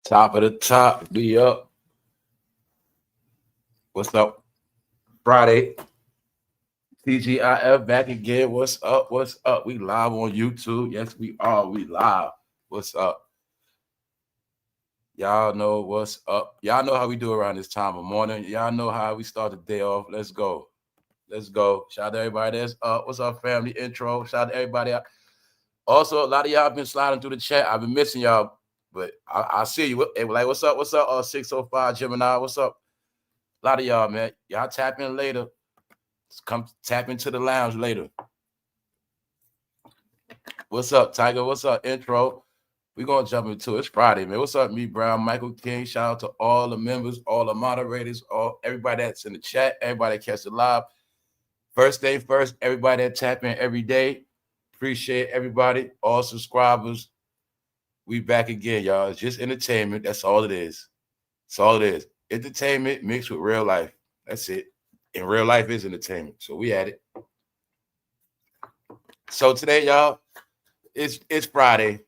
Top of the top, we up. What's up? Friday. TGIF back again. What's up? What's up? We live on YouTube. Yes, we are. We live. What's up? Y'all know what's up. Y'all know how we do around this time of morning. Y'all know how we start the day off. Let's go. Let's go. Shout out to everybody that's up. What's up, family? Intro. Shout out to everybody. Also, a lot of y'all been sliding through the chat. I've been missing y'all, but I see you. Like, what's up? What's up? 605 Gemini. What's up? A lot of y'all, man. Y'all tap in later. Come tap into the lounge later. What's up, Tiger? What's up, intro? We're going to jump into it. It's Friday, man. What's up, me, Brown, Michael King? Shout out to all the members, all the moderators, everybody that's in the chat, everybody that catch it live. First day first, everybody that tap in every day. Appreciate everybody, all subscribers. We back again, y'all. It's just entertainment. That's all it is. That's all it is. Entertainment mixed with real life. That's it. And real life is entertainment. So we at it. So today, y'all, it's Friday.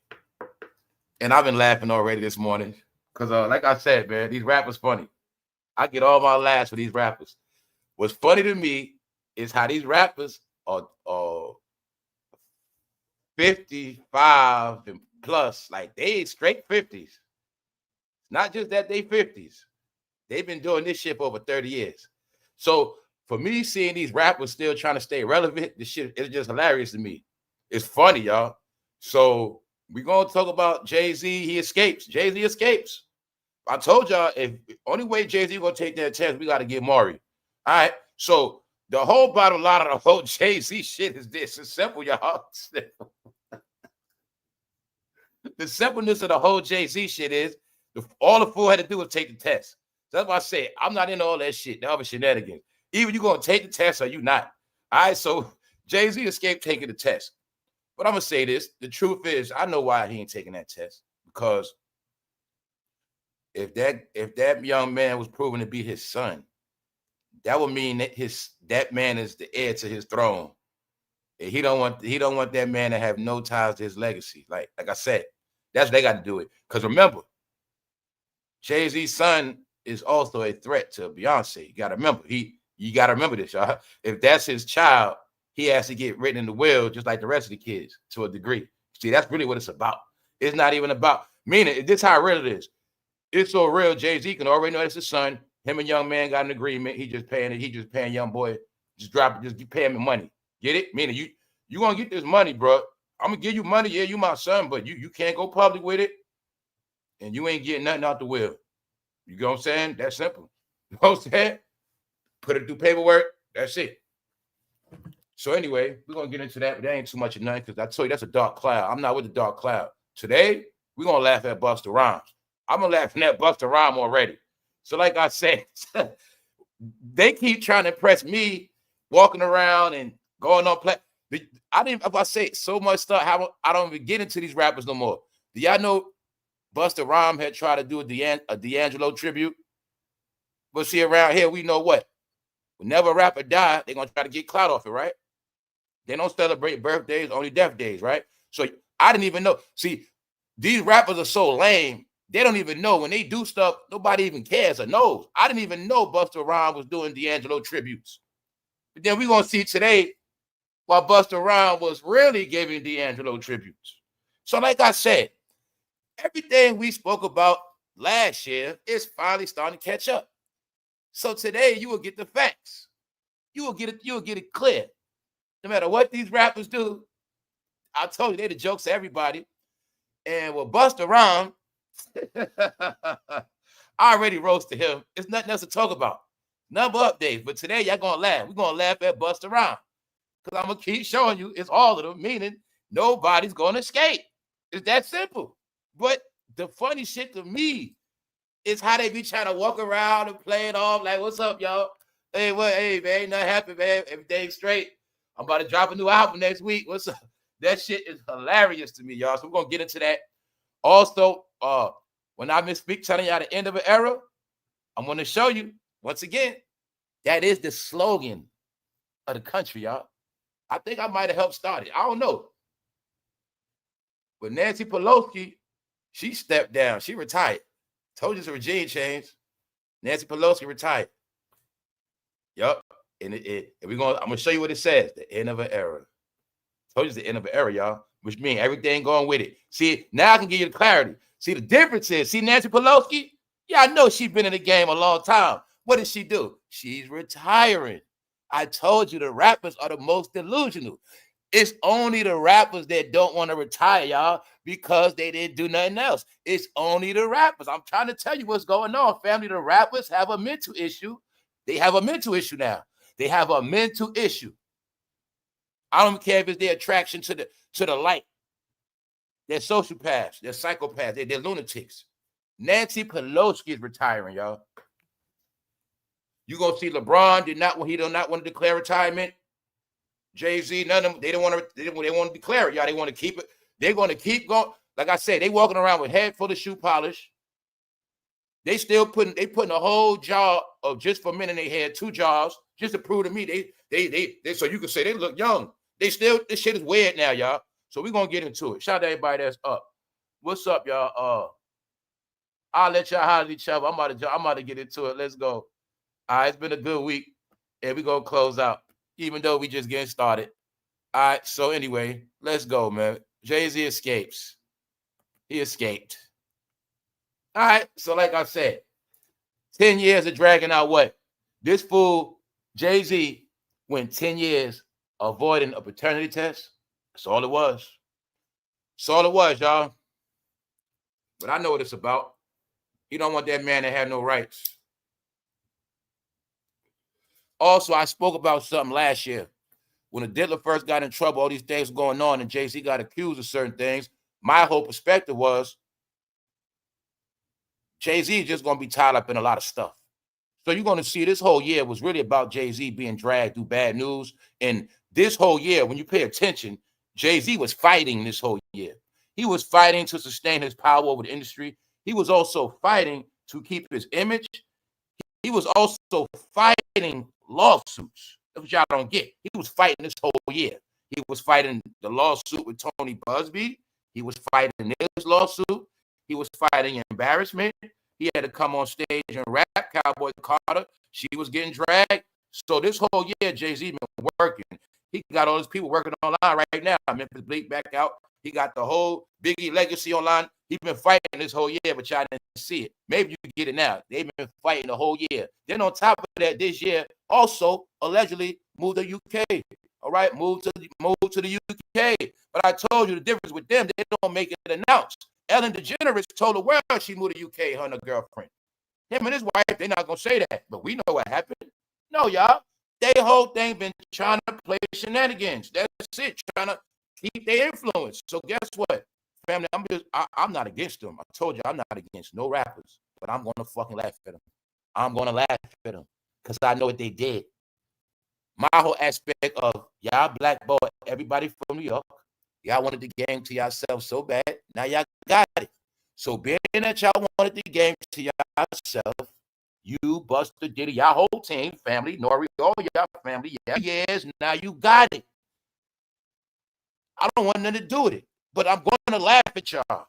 And I've been laughing already this morning. Because like I said, man, these rappers funny. I get all my laughs for these rappers. What's funny to me is how these rappers are 55 and plus. Like, they straight 50s. Not just that they 50s. They've been doing this shit for over 30 years. So for me, seeing these rappers still trying to stay relevant, this shit is just hilarious to me. It's funny, y'all. So we're going to talk about Jay-Z. He escapes. Jay-Z escapes. I told y'all, if only way Jay-Z going to take that chance, we got to get Maury. All right. So the whole bottom line of the whole Jay-Z shit is this. It's simple, y'all. The simpleness of the whole Jay-Z shit is all the fool had to do was take the test. So that's why I say I'm not into all that shit, the other shenanigans. Either you going to take the test or you not. All right, so Jay-Z escaped taking the test. But I'm going to say this. The truth is, I know why he ain't taking that test. Because if that young man was proven to be his son, that would mean that that man is the heir to his throne. And he don't want that man to have no ties to his legacy. Like I said, that's they got to do it. Because remember, Jay-Z's son is also a threat to Beyonce. You got to remember. You got to remember this, y'all. If that's his child, he has to get written in the will just like the rest of the kids to a degree. See, that's really what it's about. It's not even about, meaning, this is how real it is. It's so real, Jay-Z can already know that's his son. Him and young man got an agreement. He just paying young boy, just pay him the money. Get it? Meaning you gonna get this money, bro. I'm gonna give you money. Yeah, you my son, but you can't go public with it. And you ain't getting nothing out the will. You know what I'm saying? That's simple. You know what I'm saying? Put it through paperwork. That's it. So anyway, we're going to get into that, but that ain't too much of nothing because I told you that's a dark cloud. I'm not with the dark cloud. Today, we're going to laugh at Busta Rhymes. I'm going to laugh at Busta Rhymes already. So like I said, they keep trying to impress me walking around and going on play. If I say so much stuff, how I don't even get into these rappers no more. Do y'all know Busta Rhymes had tried to do a D'Angelo tribute? But see, around here, we know what? Whenever a rapper dies, they're going to try to get clout off it, right? They don't celebrate birthdays, only death days, right? So I didn't even know. See, these rappers are so lame. They don't even know. When they do stuff, nobody even cares or knows. I didn't even know Busta Rhymes was doing D'Angelo tributes. But then we're going to see today while Busta Rhymes was really giving D'Angelo tributes. So like I said, everything we spoke about last year is finally starting to catch up. So today you will get the facts. You will get it clear. No matter what these rappers do, I told you they the jokes to everybody. And with Busta Rhymes, I already roasted him. It's nothing else to talk about. Number updates. But today y'all gonna laugh. We're gonna laugh at Busta Rhymes. Because I'm gonna keep showing you it's all of them, meaning nobody's gonna escape. It's that simple. But the funny shit to me is how they be trying to walk around and play it off like, what's up, y'all? Hey, hey, man, ain't nothing happened, man. Everything's straight. I'm about to drop a new album next week. What's up? That shit is hilarious to me, y'all. So we're going to get into that. Also, when I misspeak telling y'all the end of an era, I'm going to show you, once again, that is the slogan of the country, y'all. I think I might have helped start it. I don't know. But Nancy Pelosi, she stepped down. She retired. Told you it's a regime change. Nancy Pelosi retired. Yup. And I'm gonna show you what it says. The end of an era. Told you it's the end of an era, y'all. Which means everything going with it. See, now I can give you the clarity. See, the difference is, see Nancy Pelosi? Yeah, I know she's been in the game a long time. What did she do? She's retiring. I told you the rappers are the most delusional. It's only the rappers that don't want to retire, y'all, because they didn't do nothing else. It's only the rappers. I'm trying to tell you what's going on, family. The rappers have a mental issue. They have a mental issue now. They have a mental issue. I don't care if it's their attraction to the light. They're sociopaths. They're psychopaths. They're lunatics. Nancy Pelosi is retiring, y'all. You gonna see LeBron he did not want to declare retirement. Jay-Z, none of them, they want to declare it, y'all. They want to keep it. They're going to keep going. Like I said, they walking around with head full of shoe polish. They putting a whole jar of just for men in their head, 2 jars, just to prove to me they so you can say they look young. This shit is weird now, y'all. So we're gonna get into it. Shout out to everybody that's up. What's up, y'all? I'll let y'all holler at each other. I'm about to get into it. Let's go. All right, it's been a good week, and we're gonna close out, even though we just getting started. All right, so anyway, let's go, man. Jay-Z escapes. He escaped. All right, so like I said, 10 years of dragging out what? This fool, Jay-Z, went 10 years avoiding a paternity test. That's all it was. That's all it was, y'all. But I know what it's about. He don't want that man to have no rights. Also, I spoke about something last year. When the Diddler first got in trouble, all these things were going on, and Jay-Z got accused of certain things. My whole perspective was Jay-Z is just going to be tied up in a lot of stuff. So you're going to see this whole year was really about Jay-Z being dragged through bad news. And this whole year, when you pay attention, Jay-Z was fighting this whole year. He was fighting to sustain his power over the industry. He was also fighting to keep his image. He was also fighting lawsuits. That's what y'all don't get. He was fighting this whole year. He was fighting the lawsuit with Tony Busby. He was fighting this lawsuit. He was fighting embarrassment. He had to come on stage and rap. Cowboy Carter, she was getting dragged. So this whole year, Jay-Z been working. He got all his people working online right now. Memphis Bleak back out. He got the whole Biggie legacy online. He's been fighting this whole year, but y'all didn't see it. Maybe you can get it now. They've been fighting the whole year. Then on top of that, this year also allegedly moved to UK. All right, moved to the UK. But I told you the difference with them, they don't make it announced. Ellen DeGeneres told the world she moved to UK, her and her girlfriend. Him and his wife, they're not gonna say that, but we know what happened. No, y'all. They whole thing been trying to play shenanigans. That's it, trying to keep their influence. So guess what, family? I'm not against them. I told you I'm not against no rappers, but I'm gonna fucking laugh at them. I'm gonna laugh at them because I know what they did. My whole aspect of y'all blackball everybody from New York. Y'all wanted the game to yourself so bad. Now y'all got it. So being that y'all wanted the game to yourself, you, BUSTA, Diddy, y'all whole team, family, Nori, all y'all family, yes, now you got it. I don't want nothing to do with it, but I'm going to laugh at y'all.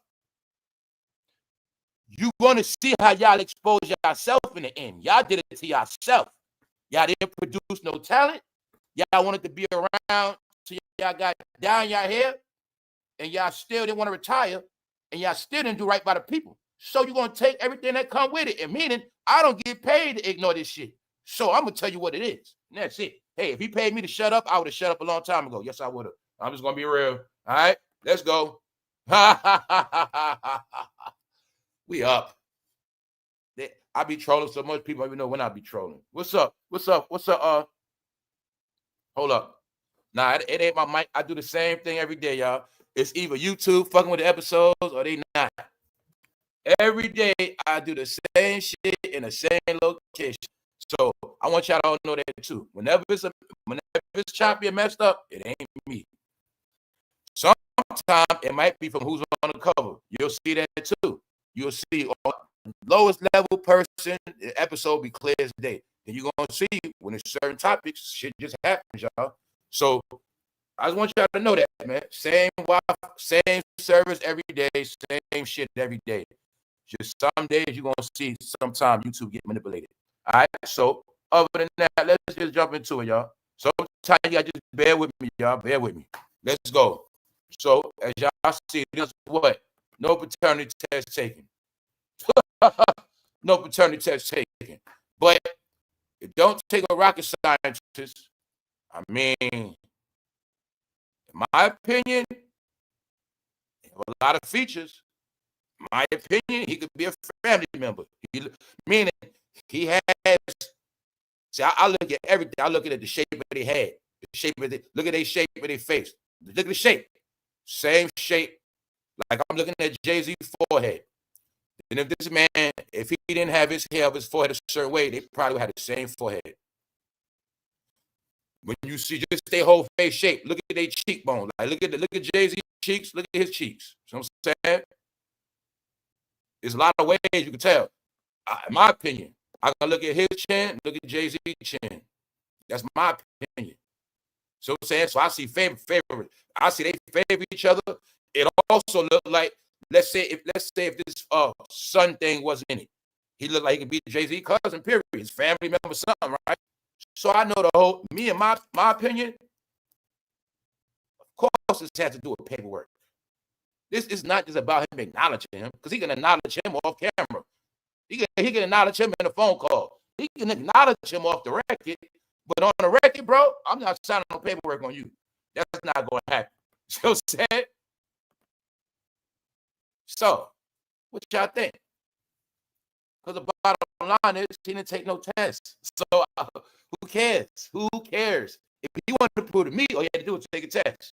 You're going to see how y'all expose yourself in the end. Y'all did it to yourself. Y'all didn't produce no talent. Y'all wanted to be around till y'all got down y'all hair, and y'all still didn't want to retire, and y'all still didn't do right by the people. So you're going to take everything that come with it, and meaning I don't get paid to ignore this shit. So I'm going to tell you what it is, and that's it. Hey, if he paid me to shut up, I would have shut up a long time ago. Yes, I would have. I'm just going to be real. All right, let's go. We up. I be trolling so much, people don't even know when I be trolling. What's up? Hold up. Nah, it ain't my mic. I do the same thing every day, y'all. It's either YouTube fucking with the episodes or they not. Every day I do the same shit in the same location. So I want y'all to all know that too. Whenever it's choppy and messed up, it ain't me. Sometimes it might be from who's on the cover. You'll see that too. You'll see lowest level person, the episode be clear as day. Then you're gonna see when it's certain topics, shit just happens, y'all. So I just want y'all to know that, man. Same Wi-Fi, same service every day, same shit every day. Just some days you're going to see sometimes YouTube get manipulated. All right? So other than that, let's just jump into it, y'all. Sometimes you got to just bear with me, y'all. Bear with me. Let's go. So as y'all see, this is what? No paternity test taken. No paternity test taken. But it don't take a rocket scientist. I mean, in my opinion, a lot of features. In my opinion, he could be a family member. Meaning he has. See, I look at everything. I look at the shape of their head, the shape of look at their shape of their face. Look at the shape. Same shape. Like I'm looking at Jay-Z's forehead. And if this man, if he didn't have his hair of his forehead a certain way, they probably had the same forehead. When you see just their whole face shape, look at their cheekbone. Like look at Jay-Z's cheeks, look at his cheeks. You know what I'm saying? There's a lot of ways you can tell. In my opinion, I can look at his chin, look at Jay-Z's chin. That's my opinion. So I'm saying, so I see favorite. I see they favor each other. It also looked like, let's say if this son thing wasn't in it, he looked like he could be Jay-Z cousin, period. His family member son, right? So I know the whole, me and my opinion, of course this has to do with paperwork. This is not just about him acknowledging him, because he can acknowledge him off camera. He can acknowledge him in a phone call. He can acknowledge him off the record. But on the record, bro, I'm not signing no paperwork on you. That's not going to happen. So sad. So, what y'all think? Because the bottom line is he didn't take no test. So, who cares? Who cares? If he wanted to prove to me, all you had to do was take a test.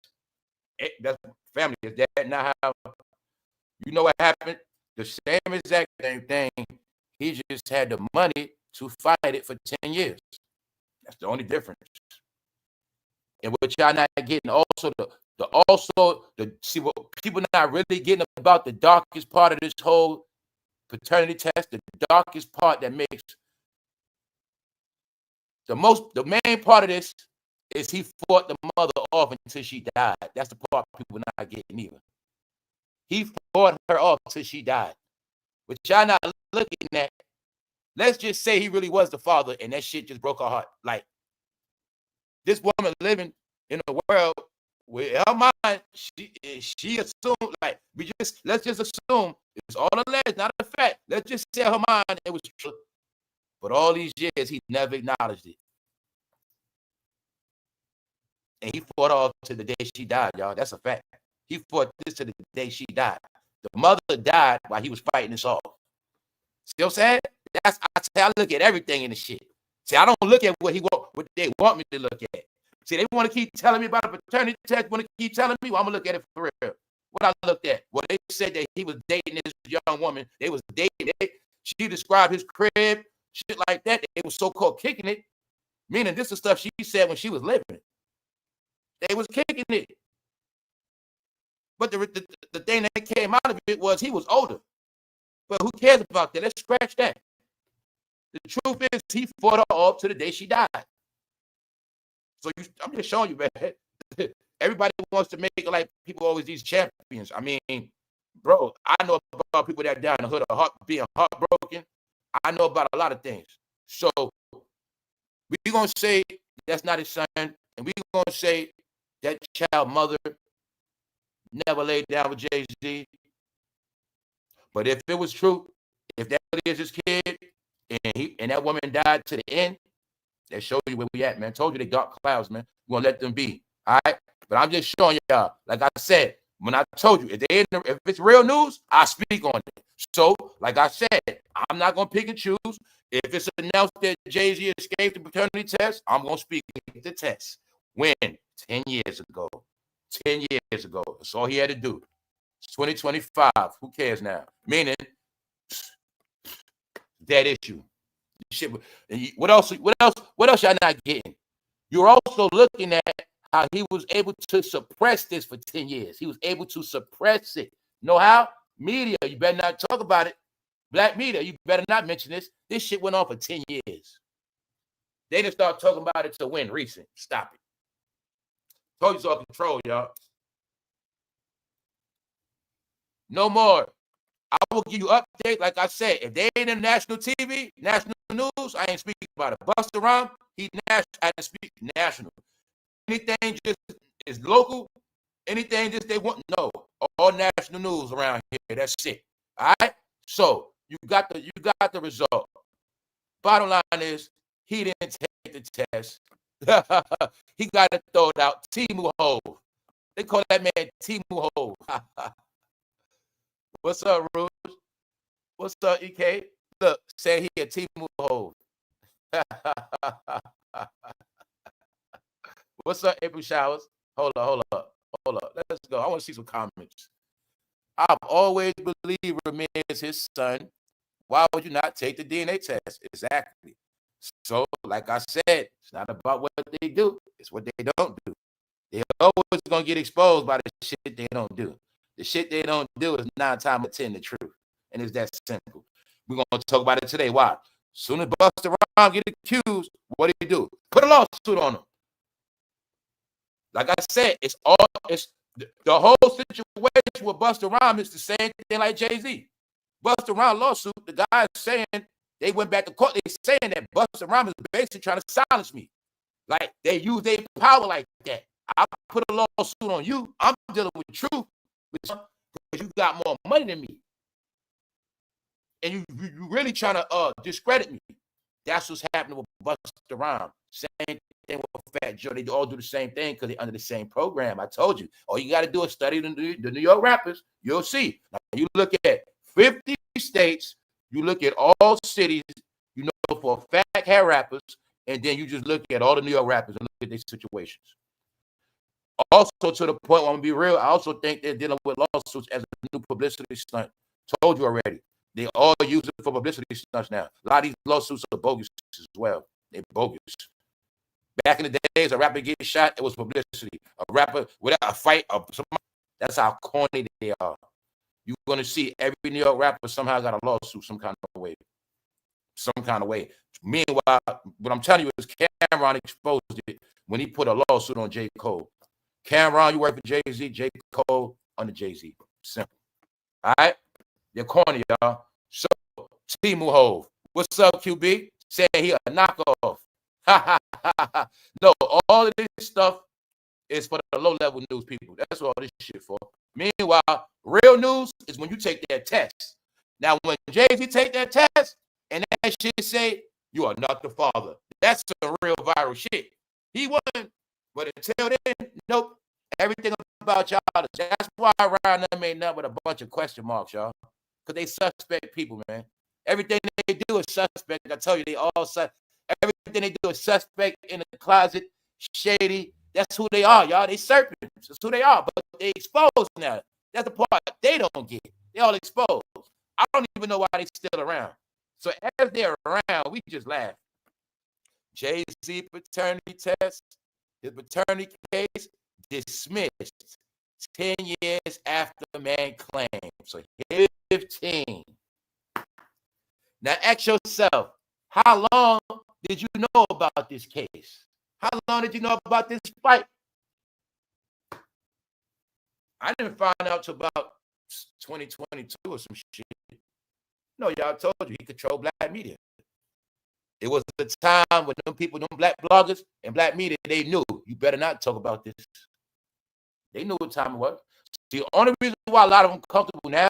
That's family. Is that not how? You know what happened? The same exact same thing. He just had the money to fight it for 10 years. That's the only difference. And what y'all not getting also see what people not really getting about the darkest part of this whole paternity test, the darkest part that makes the main part of this is he fought the mother off until she died. That's the part people not getting either. He fought her off until she died. But y'all not looking at, let's just say he really was the father and that shit just broke her heart. Like, this woman living in a world where her mind, she assumed, like, let's just assume it's all alleged, not a fact. Let's just say her mind, it was true. But all these years, he never acknowledged it. And he fought off to the day she died, y'all. That's a fact. He fought this to the day she died. The mother died while he was fighting this off. See what I'm saying? I look at everything in the shit. See, I don't look at what they want me to look at. See, they want to keep telling me about a paternity test, want to keep telling me, well, I'm going to look at it for real. What I looked at? Well, they said that he was dating this young woman. They was dating. She described his crib, shit like that. They was so-called kicking it, meaning this is stuff she said when she was living. They was kicking it. But the thing that came out of it was he was older. But who cares about that? Let's scratch that. The truth is he fought her off to the day she died. So I'm just showing you, man. Everybody wants to make it like people always these champions. I mean, bro, I know about people that died in the hood of being heartbroken. I know about a lot of things. So we're going to say that's not his son. And we're going to say that child mother never laid down with Jay-Z. But if it was true, if that really is his kid, and that woman died to the end, that shows you where we at, man. I told you they dark clouds, man. We're going to let them be, all right? But I'm just showing y'all, like I said, when I told you, if it's real news, I speak on it. So, like I said, I'm not going to pick and choose. If it's announced that Jay-Z escaped the paternity test, I'm going to speak the test. When? 10 years ago. 10 years ago. That's all he had to do. It's 2025. Who cares now? Meaning, that issue. Shit. What else y'all not getting? You're also looking at how he was able to suppress this for 10 years. He was able to suppress it. Know how? Media, you better not talk about it. Black media, you better not mention this. This shit went on for 10 years. They didn't start talking about it till when? Recent. Stop it. Told you it's all control, y'all. No more I will give you updates. Like I said, if they ain't in national TV, national news, I ain't speaking about it. Busta Rhymes, he national. I had to speak national. Anything just is local. Anything just they want, no. All national news around here. That's it. All right. So you got the result. Bottom line is he didn't take the test. He got to throw it out. Timu Hove. They call that man Timu Hove. What's up, Rouge? What's up, EK? Look, say he a Timu Hove. What's up, April Showers? Hold up. Let's go. I want to see some comments. I've always believed Ramirez his son. Why would you not take the DNA test? Exactly. So, like I said, it's not about what they do. It's what they don't do. They're always going to get exposed by the shit they don't do. The shit they don't do is 9 times out of 10 the truth. And it's that simple. We're going to talk about it today. Why? As soon as Busta Rhymes get accused, what do he do? Put a lawsuit on him. Like I said, it's the whole situation with Busta Rhymes is the same thing like Jay-Z. Busta Rhymes lawsuit, the guy is saying they went back to court. They're saying that Busta Rhymes is basically trying to silence me. Like they use their power like that. I put a lawsuit on you. I'm dealing with truth because you got more money than me. And you really trying to discredit me. That's what's happening with Busta Rhymes. Same thing with fatjoe. They all do the same thing because they're under the same program. I told you. All you got to do is study the New York rappers. You'll see. Now, you look at 50 states. You look at all cities. You know for a fact hair rappers. And then you just look at all the New York rappers and look at their situations. Also, to the point, I'm going to be real, I also think they're dealing with lawsuits as a new publicity stunt. Told you already. They all use it for publicity stunts now. A lot of these lawsuits are bogus as well. They're bogus. Back in the days, a rapper getting shot, it was publicity. A rapper without a fight, that's how corny they are. You're going to see every New York rapper somehow got a lawsuit some kind of way. Some kind of way. Meanwhile, what I'm telling you is Cameron exposed it when he put a lawsuit on J. Cole. Cameron, you work for Jay-Z, J. Cole under Jay-Z. Simple. All right? They're corny, y'all. So, Timu Hove. What's up, QB? Saying he a knockoff. No, all of this stuff is for the low-level news people. That's what all this shit for. Meanwhile, real news is when you take that test. Now, when Jay-Z take that test, and that shit say, you are not the father. That's some real viral shit. He wasn't. But until then, nope. Everything about y'all, that's why around them ain't nothing but a bunch of question marks, y'all. Because they suspect people, man. Everything they do is suspect. I tell you, they all suspect. Everything they do is suspect in the closet, shady. That's who they are, y'all. They serpents. That's who they are. But they exposed now. That's the part they don't get. They all exposed. I don't even know why they still around. So as they're around, we just laugh. Jay-Z paternity test, his paternity case dismissed 10 years after man claim. So 15. Now ask yourself, how long did you know about this case? How long did you know about this fight? I didn't find out till about 2022 or some shit. No, y'all told you he controlled black media. It was the time when them people, them black bloggers and black media, they knew you better not talk about this. They knew what time it was. The only reason why a lot of them comfortable now,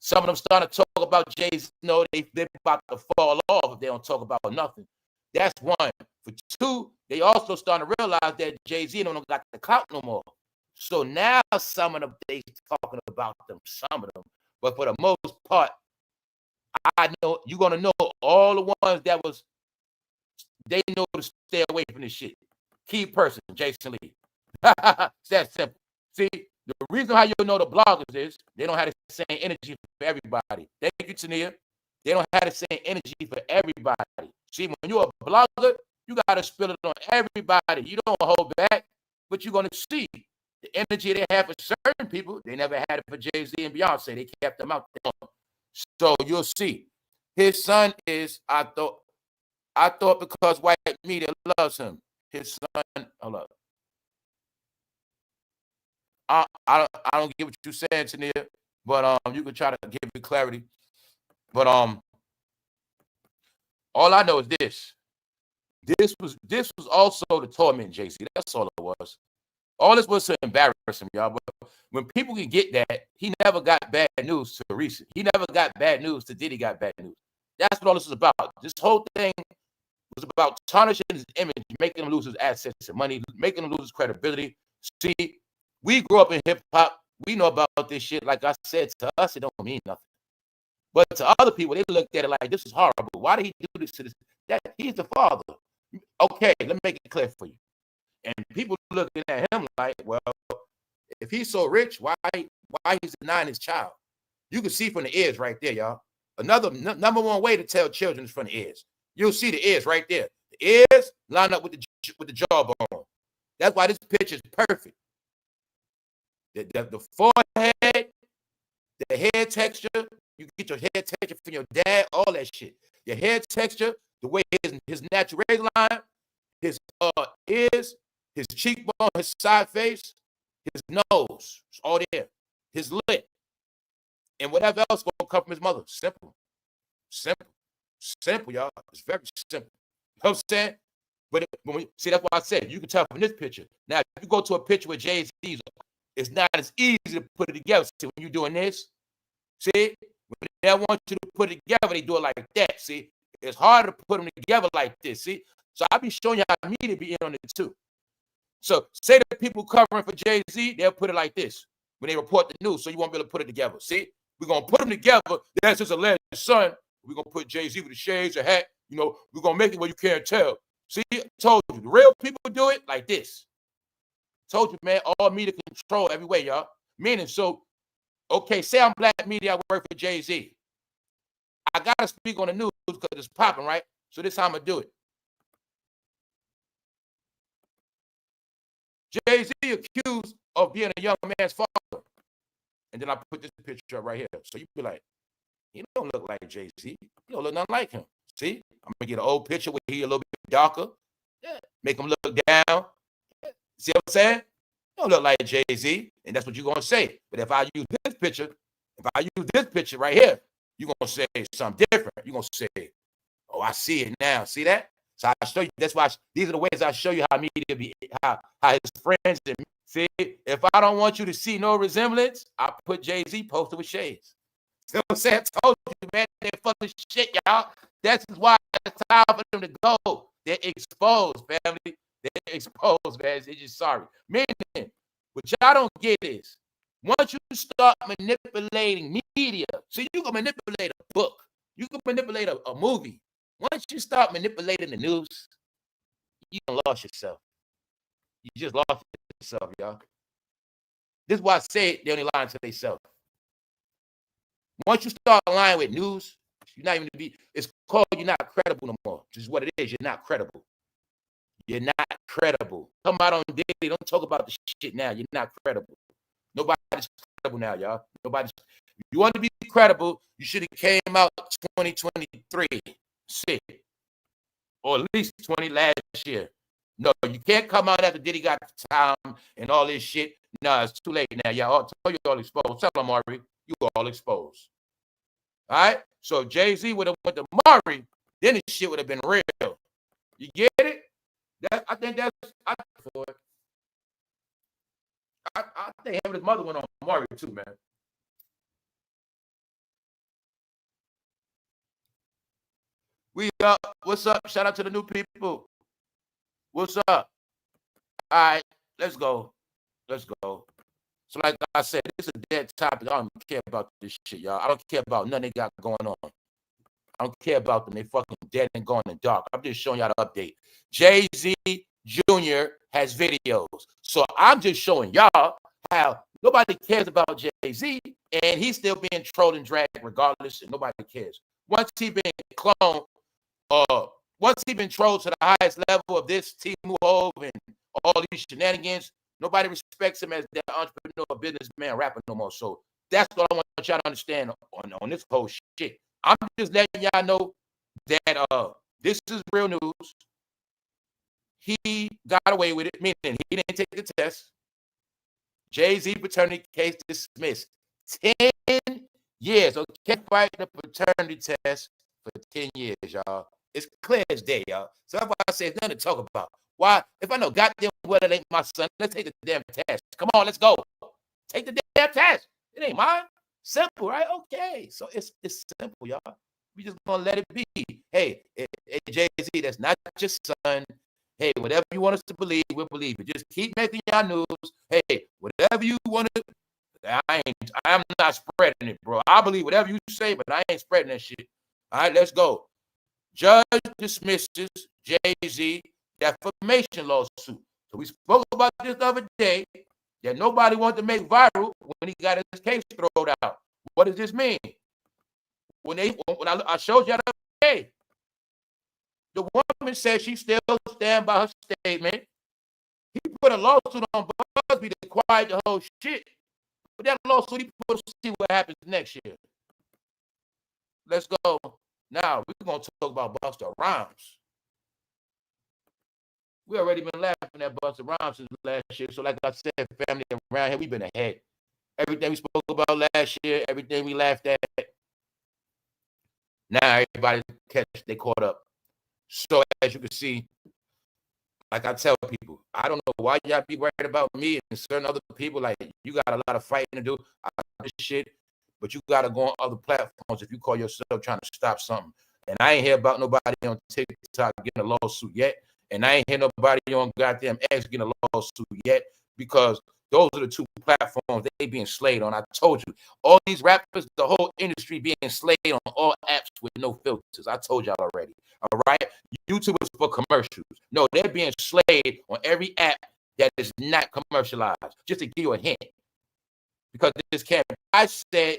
some of them starting to talk about Jay-Z, they're about to fall off if they don't talk about nothing. That's one. For two, they also starting to realize that Jay-Z don't got the clout no more. So now some of them, they talking about them, some of them. But for the most part, I know you're going to know all the ones that was, they know to stay away from this shit. Key person, Jason Lee. It's that simple. See, the reason how you'll know the bloggers is they don't have the same energy for everybody. Thank you, Tania. They don't have the same energy for everybody. See, when you're a blogger, you got to spill it on everybody. You don't hold back, but you're going to see the energy they have for certain people. They never had it for Jay-Z and Beyonce. They kept them out there. So you'll see. His son is, I thought because white media loves him. His son, hold up. I don't get what you're saying, Tania. But you can try to give me clarity. But all I know is this. This was also to torment Jay-Z. That's all it was. All this was to embarrass him, y'all. But when people can get that, he never got bad news to recent. He never got bad news to Diddy got bad news. That's what all this is about. This whole thing was about tarnishing his image, making him lose his assets and money, making him lose his credibility. See, we grew up in hip-hop. We know about this shit. Like I said, to us, it don't mean nothing. But to other people, they looked at it like, this is horrible. Why did he do this to this? That he's the father. Okay, let me make it clear for you. And people looking at him like, well, if he's so rich, why he's denying his child? You can see from the ears right there, y'all. Another number one way to tell children is from the ears. You'll see the ears right there. The ears line up with the jawbone. That's why this picture is perfect. The forehead, the hair texture, you get your hair texture from your dad, all that shit. Your hair texture, the way his natural line, his ears, his cheekbone, his side face, his nose, it's all there. His lip. And whatever else gonna come from his mother. Simple. Simple. Simple, y'all. It's very simple. You know what I'm saying? But see, that's why I said you can tell from this picture. Now, if you go to a picture with Jay-Z's, it's not as easy to put it together. See, when you're doing this, see, when they want you to put it together, they do it like that. See, it's hard to put them together like this. See, so I'll be showing you how media be in on it too. So say that people covering for Jay-Z, they'll put it like this when they report the news, so you won't be able to put it together. See, we're gonna put them together. That's his alleged son. We're gonna put Jay-Z with the shades, a hat. You know, we're gonna make it where you can't tell. See, I told you, the real people do it like this. Told you, man, all media control every way, y'all. Meaning, so, okay, say I'm black media, I work for Jay-Z. I gotta speak on the news because it's popping, right? So this is how I'm gonna do it. Jay-Z accused of being a young man's father. And then I put this picture up right here. So you be like, he don't look like Jay-Z. He don't look nothing like him. See? I'm going to get an old picture where he a little bit darker. Yeah. Make him look down. Yeah. See what I'm saying? He don't look like Jay-Z. And that's what you're going to say. But if I use this picture right here, you're going to say something different. You're going to say, oh, I see it now. See that? So I show you. That's why these are the ways I show you how media be, how his friends and see. If I don't want you to see no resemblance, I put Jay-Z posted with shades. You know what I'm saying? I told you, man, they're fucking shit, y'all. That's why it's time for them to go. They're exposed, family. They're exposed, man. It's just sorry. Meaning, what y'all don't get is, once you start manipulating media, so you can manipulate a book, you can manipulate a movie. Once you start manipulating the news, you lost yourself. You just lost yourself, y'all. This is why I say they only lying to themselves. Once you start lying with news, you're not even to be, it's called you're not credible no more. This is what it is. You're not credible. You're not credible. Come out on Diddy. Don't talk about the shit now. You're not credible. Nobody's credible now, y'all. Nobody's. If you want to be credible, you should have came out 2023. Shit. Or at least 20 last year. No, you can't come out after Diddy got time and all this shit. No, it's too late now. Y'all tell you all exposed. Tell them, Maury, you all exposed. All right? So Jay-Z would have went to Maury, then this shit would have been real. You get it? I think that's for it. I think him and his mother went on Maury too, man. We up. What's up? Shout out to the new people. What's up? All right, let's go. Let's go. So like I said, this is a dead topic. I don't care about this shit, y'all. I don't care about nothing they got going on. I don't care about them. They fucking dead and gone in the dark. I'm just showing y'all the update. Jay-Z Jr. has videos. So I'm just showing y'all how nobody cares about Jay-Z and he's still being trolled and dragged regardless, and nobody cares. Once he been cloned, once he been trolled to the highest level of this T. Hove and all these shenanigans, nobody respects him as that entrepreneur, businessman, rapper no more. So that's what I want y'all to understand on this whole shit. I'm just letting y'all know that this is real news. He got away with it, meaning he didn't take the test. Jay-Z paternity case dismissed. 10 years. Okay, fight the paternity test for 10 years, y'all. It's clear as day, y'all. So that's why I say it's nothing to talk about. Why? If I know goddamn well it ain't my son, let's take the damn test. Come on, let's go. Take the damn test. It ain't mine. Simple, right? Okay. So it's simple, y'all. We just gonna let it be. Hey, Jay-Z, that's not your son. Hey, whatever you want us to believe, we'll believe it. Just keep making y'all news. Hey, whatever you want to, I'm not spreading it, bro. I believe whatever you say, but I ain't spreading that shit. All right, let's go. Judge dismisses Jay-Z defamation lawsuit. So we spoke about this the other day that nobody wanted to make viral when he got his case thrown out. What does this mean? When I showed you the other day, the woman said she still stand by her statement. He put a lawsuit on BuzzFeed to quiet the whole shit. But that lawsuit, he put to see what happens next year. Let's go. Now, we're going to talk about Busta Rhymes. We already been laughing at Busta Rhymes since last year. So like I said, family around here, we've been ahead. Everything we spoke about last year, everything we laughed at, now everybody they caught up. So as you can see, like I tell people, I don't know why y'all be worried about me and certain other people. Like, you got a lot of fighting to do. I this shit, but you got to go on other platforms if you call yourself trying to stop something. And I ain't hear about nobody on TikTok getting a lawsuit yet. And I ain't hear nobody on goddamn X getting a lawsuit yet, because those are the two platforms they being slayed on. I told you, all these rappers, the whole industry being slayed on all apps with no filters. I told y'all already. All right? YouTube is for commercials. No, they're being slayed on every app that is not commercialized. Just to give you a hint. Because this can't. I said,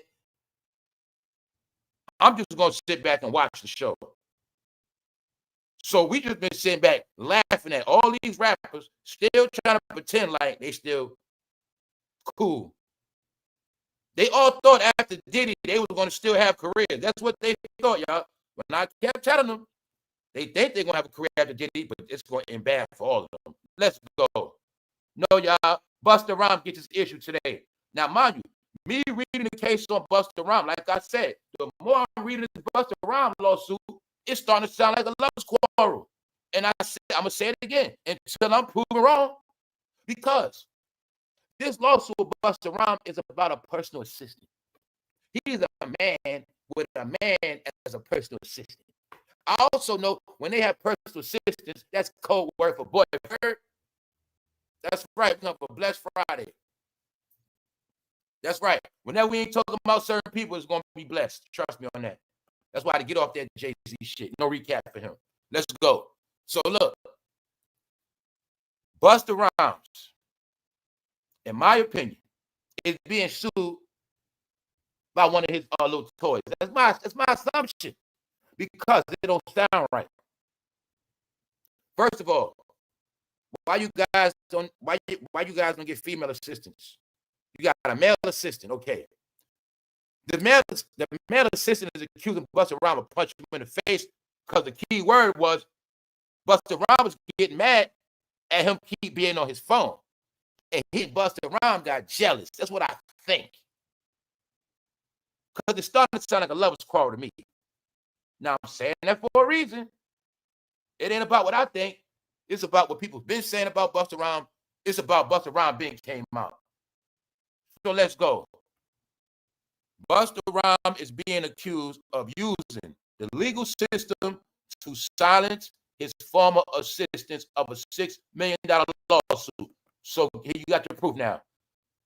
I'm just going to sit back and watch the show. So we just been sitting back laughing at all these rappers still trying to pretend like they still cool. They all thought after Diddy they was going to still have careers. That's what they thought, y'all. When I kept telling them, they think they're going to have a career after Diddy, but it's going to end bad for all of them. Let's go. No, y'all. Busta Rhymes gets his issue today. Now, mind you, me reading the case on Busta Rhymes, like I said, the more I'm reading this Busta Rhymes lawsuit, it's starting to sound like a lover's quarrel. And I'm going to say it again until I'm proven wrong. Because this lawsuit with Busta Rhymes is about a personal assistant. He's a man with a man as a personal assistant. I also know when they have personal assistants, that's code word for boyfriend. That's right. We're going for Blessed Friday. That's right. Whenever we ain't talking about certain people, it's going to be blessed. Trust me on that. That's why I had to get off that Jay-Z shit. No recap for him. Let's go. So look, Busta Rhymes, in my opinion, is being sued by one of his little toys. That's my assumption, because it don't sound right. First of all, why you guys don't get female assistants? You got a male assistant, okay? The male assistant is accusing Busta Rhymes of punching him in the face, because the key word was Busta Rhymes was getting mad at him keep being on his phone. And Busta Rhymes got jealous. That's what I think. Because it's starting to sound like a lover's quarrel to me. Now, I'm saying that for a reason. It ain't about what I think. It's about what people have been saying about Busta Rhymes. It's about Busta Rhymes being came out. So let's go. Busta Rhymes is being accused of using the legal system to silence his former assistants of a $6 million lawsuit. So here you got the proof now.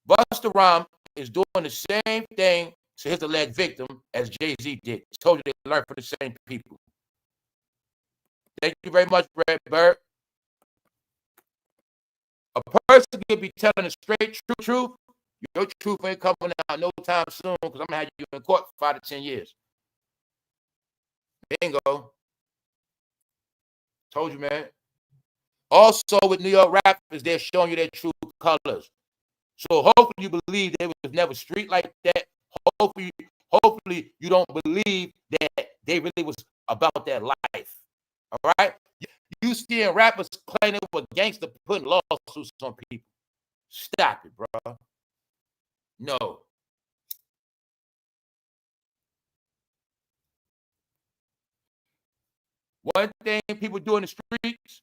Busta Rhymes is doing the same thing to his alleged victim as Jay-Z did. Told you they learned from the same people. Thank you very much, Brad Bird. A person can be telling the straight truth. Your truth ain't coming out no time soon, because I'm going to have you in court for 5 to 10 years. Bingo. Told you, man. Also, with New York rappers, they're showing you their true colors. So hopefully you believe they was never street like that. Hopefully you don't believe that they really was about that life. All right? You seeing rappers claiming they were gangster putting lawsuits on people. Stop it, bro. No. One thing people do in the streets,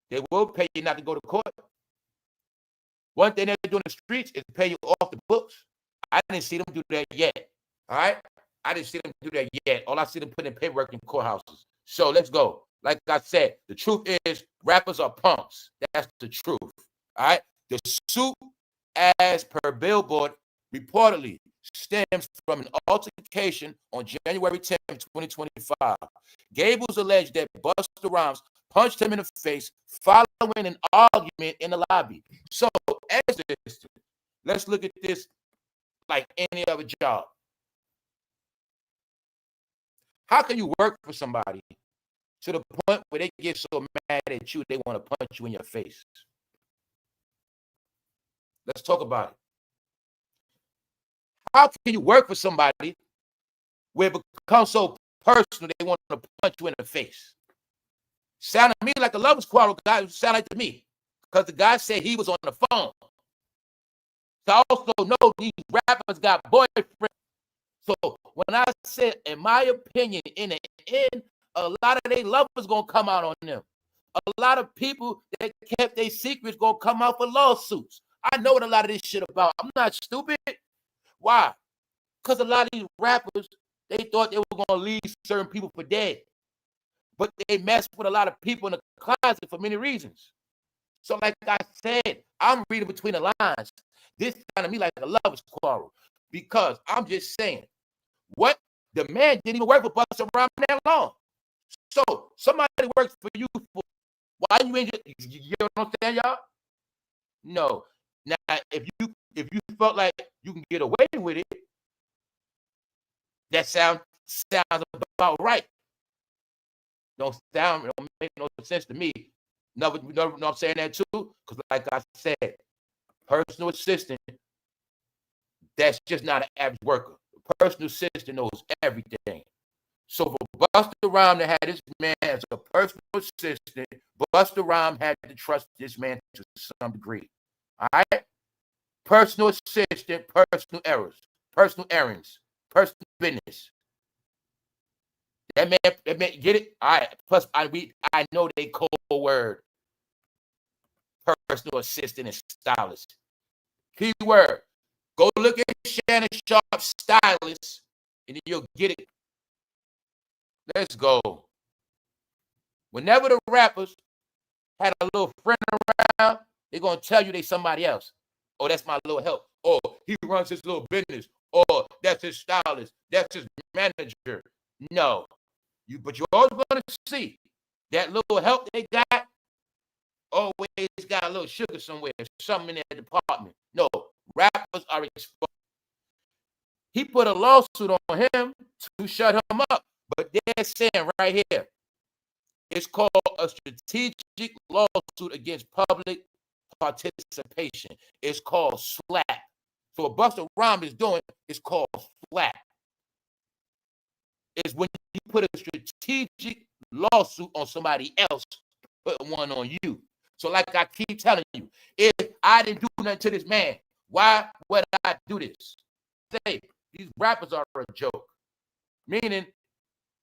they will pay you not to go to court. One thing they do in the streets is pay you off the books. I didn't see them do that yet. All right? I didn't see them do that yet. All I see them put in paperwork in courthouses. So let's go. Like I said, the truth is rappers are punks. That's the truth. All right? The suit, as per Billboard, reportedly stems from an altercation on January 10th, 2025. Gables alleged that Busta Rhymes punched him in the face following an argument in the lobby. So, as this, let's look at this like any other job. How can you work for somebody to the point where they get so mad at you they want to punch you in your face? Let's talk about it. How can you work for somebody where it becomes so personal they want to punch you in the face? Sounded to me like a lover's quarrel. Guy sounded like to me because the guy said he was on the phone. So I also know these rappers got boyfriends. So when I said, in my opinion, in the end, a lot of their lovers gonna come out on them. A lot of people that kept their secrets gonna come out for lawsuits. I know what a lot of this shit about. I'm not stupid. Why? Because a lot of these rappers, they thought they were gonna leave certain people for dead. But they messed with a lot of people in the closet for many reasons. So like I said, I'm reading between the lines. This sounded to me like a lover's quarrel because I'm just saying, what? The man didn't even work for Busta Rhymes that long. So somebody works for you for why you ain't just, you know what I'm saying, y'all? No. Now, if you felt like you can get away with it, that sounds about right. Don't make no sense to me. No, I'm saying that too, because like I said, personal assistant, that's just not an average worker. A personal assistant knows everything. So for Busta Rhymes to have this man as a personal assistant, Busta Rhymes had to trust this man to some degree. All right? Personal assistant, personal errands, personal business. That man, get it? All right. Plus, I know they code word. Personal assistant and stylist. Keyword. Go look at Shannon Sharp stylist, and then you'll get it. Let's go. Whenever the rappers had a little friend around, they're going to tell you they somebody else. Oh, that's my little help. Or he runs his little business. Or that's his stylist. That's his manager. No. But you're always going to see that little help they got always got a little sugar somewhere, something in that department. No, rappers are exposed. He put a lawsuit on him to shut him up. But they're saying right here, it's called a strategic lawsuit against public participation. It's called SLAP. So what Busta Rhymes is doing is called SLAP. It's when you put a strategic lawsuit on somebody else, put one on you. So like I keep telling you, if I didn't do nothing to this man, why would I do this? Say, these rappers are a joke. Meaning,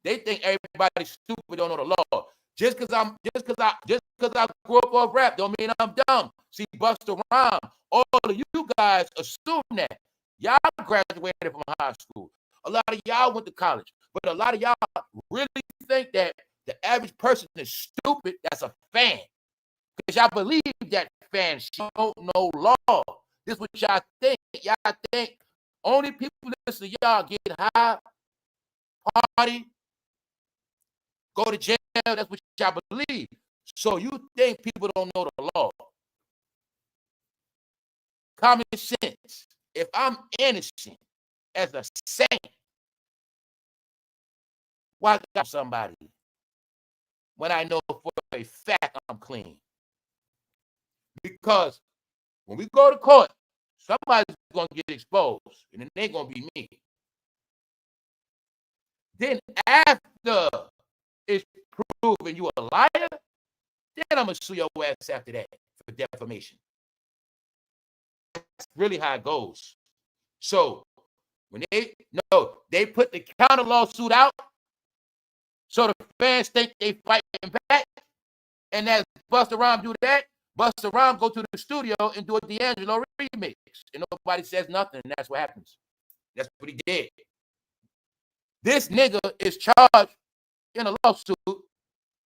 they think everybody's stupid, don't know the law. Just because I grew up on rap don't mean I'm dumb. See, Busta Rhymes, all of you guys assume that. Y'all graduated from high school. A lot of y'all went to college. But a lot of y'all really think that the average person is stupid that's a fan. Because y'all believe that fans don't know law. This is what y'all think. Y'all think only people listen to y'all get high, party, go to jail. That's what y'all believe. So you think people don't know the law. Common sense. If I'm innocent as a saint, why got somebody when I know for a fact I'm clean? Because when we go to court, somebody's going to get exposed, and it ain't going to be me. Then after it's proven you a liar, then I'm going to sue your ass after that for defamation. That's really how it goes. So when they put the counter lawsuit out, So the fans think they fighting back, and as Busta Rhymes do that, Busta Rhymes go to the studio and do a D'Angelo remix, and nobody says nothing, and that's what happens. That's what he did. This nigga is charged in a lawsuit.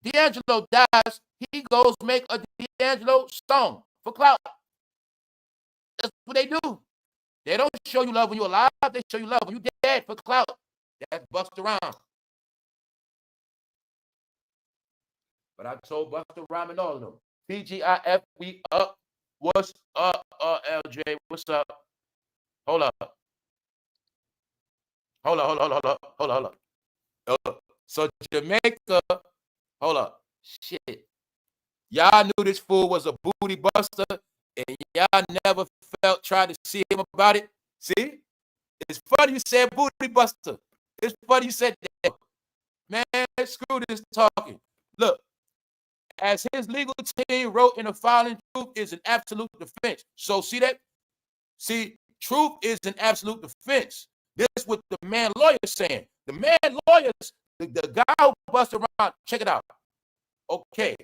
D'Angelo dies, he goes make a D'Angelo song for clout. That's what they do. They don't show you love when you're alive. They show you love when you're dead for clout. That's Busta Rhymes. But I told Busta Rhymes and all of them, TGIF, we up. What's up, LJ? What's up? Hold up. Hold up. So Jamaica, hold up. Shit. Y'all knew this fool was a booty buster, and y'all never tried to see him about it. See? It's funny you said booty buster. It's funny you said that. Man, screw this talking. Look, as his legal team wrote in the filing, truth is an absolute defense. So see that? See, truth is an absolute defense. This is what the man lawyer is saying. The man lawyers, the guy who busted around, check it out. Okay.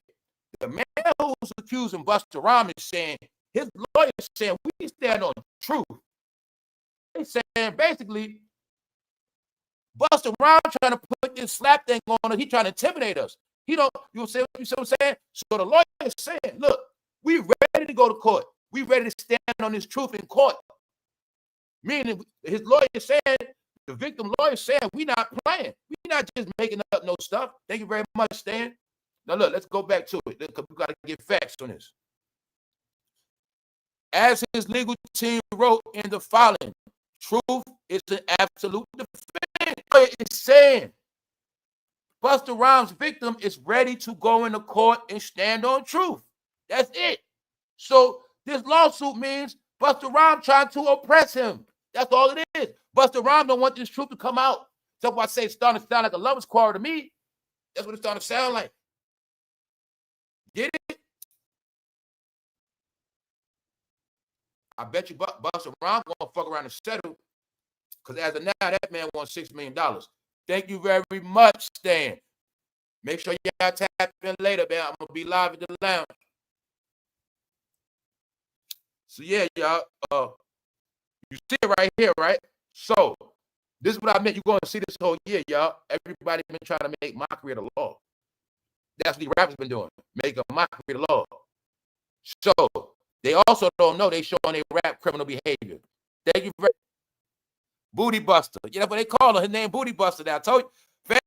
The man who's accusing Busta Rhymes is saying, his lawyer is saying, we stand on truth. They saying basically, Busta Rhymes trying to put this slap thing on us. He trying to intimidate us. He don't, you see what I'm saying? So the lawyer is saying, look, we ready to go to court. We ready to stand on this truth in court. Meaning his lawyer is saying, the victim lawyer is saying, we not playing. We not just making up no stuff. Thank you very much, Stan. Now look, let's go back to it because we got to get facts on this. As his legal team wrote in the filing, truth is an absolute defense. It's saying Busta Rhymes' victim is ready to go into court and stand on truth. That's it. So this lawsuit means Busta Rhymes trying to oppress him. That's all it is. Busta Rhymes don't want this truth to come out. That's why I say it's starting to sound like a lover's quarrel to me. That's what it's starting to sound like. Get it? I bet you Busta Rhymes gonna fuck around and settle. Because as of now, that man wants $6 million. Thank you very much, Stan. Make sure y'all tap in later, man. I'm gonna be live at the lounge. So yeah, y'all. You see it right here, right? So this is what I meant. You're going to see this whole year, y'all. Everybody been trying to make mockery of the law. That's what the rappers been doing, make a mockery of the law. So they also don't know they showing their rap criminal behavior. Thank you very much. Booty Buster. You know what they call him? His name Booty Buster. Now I told you,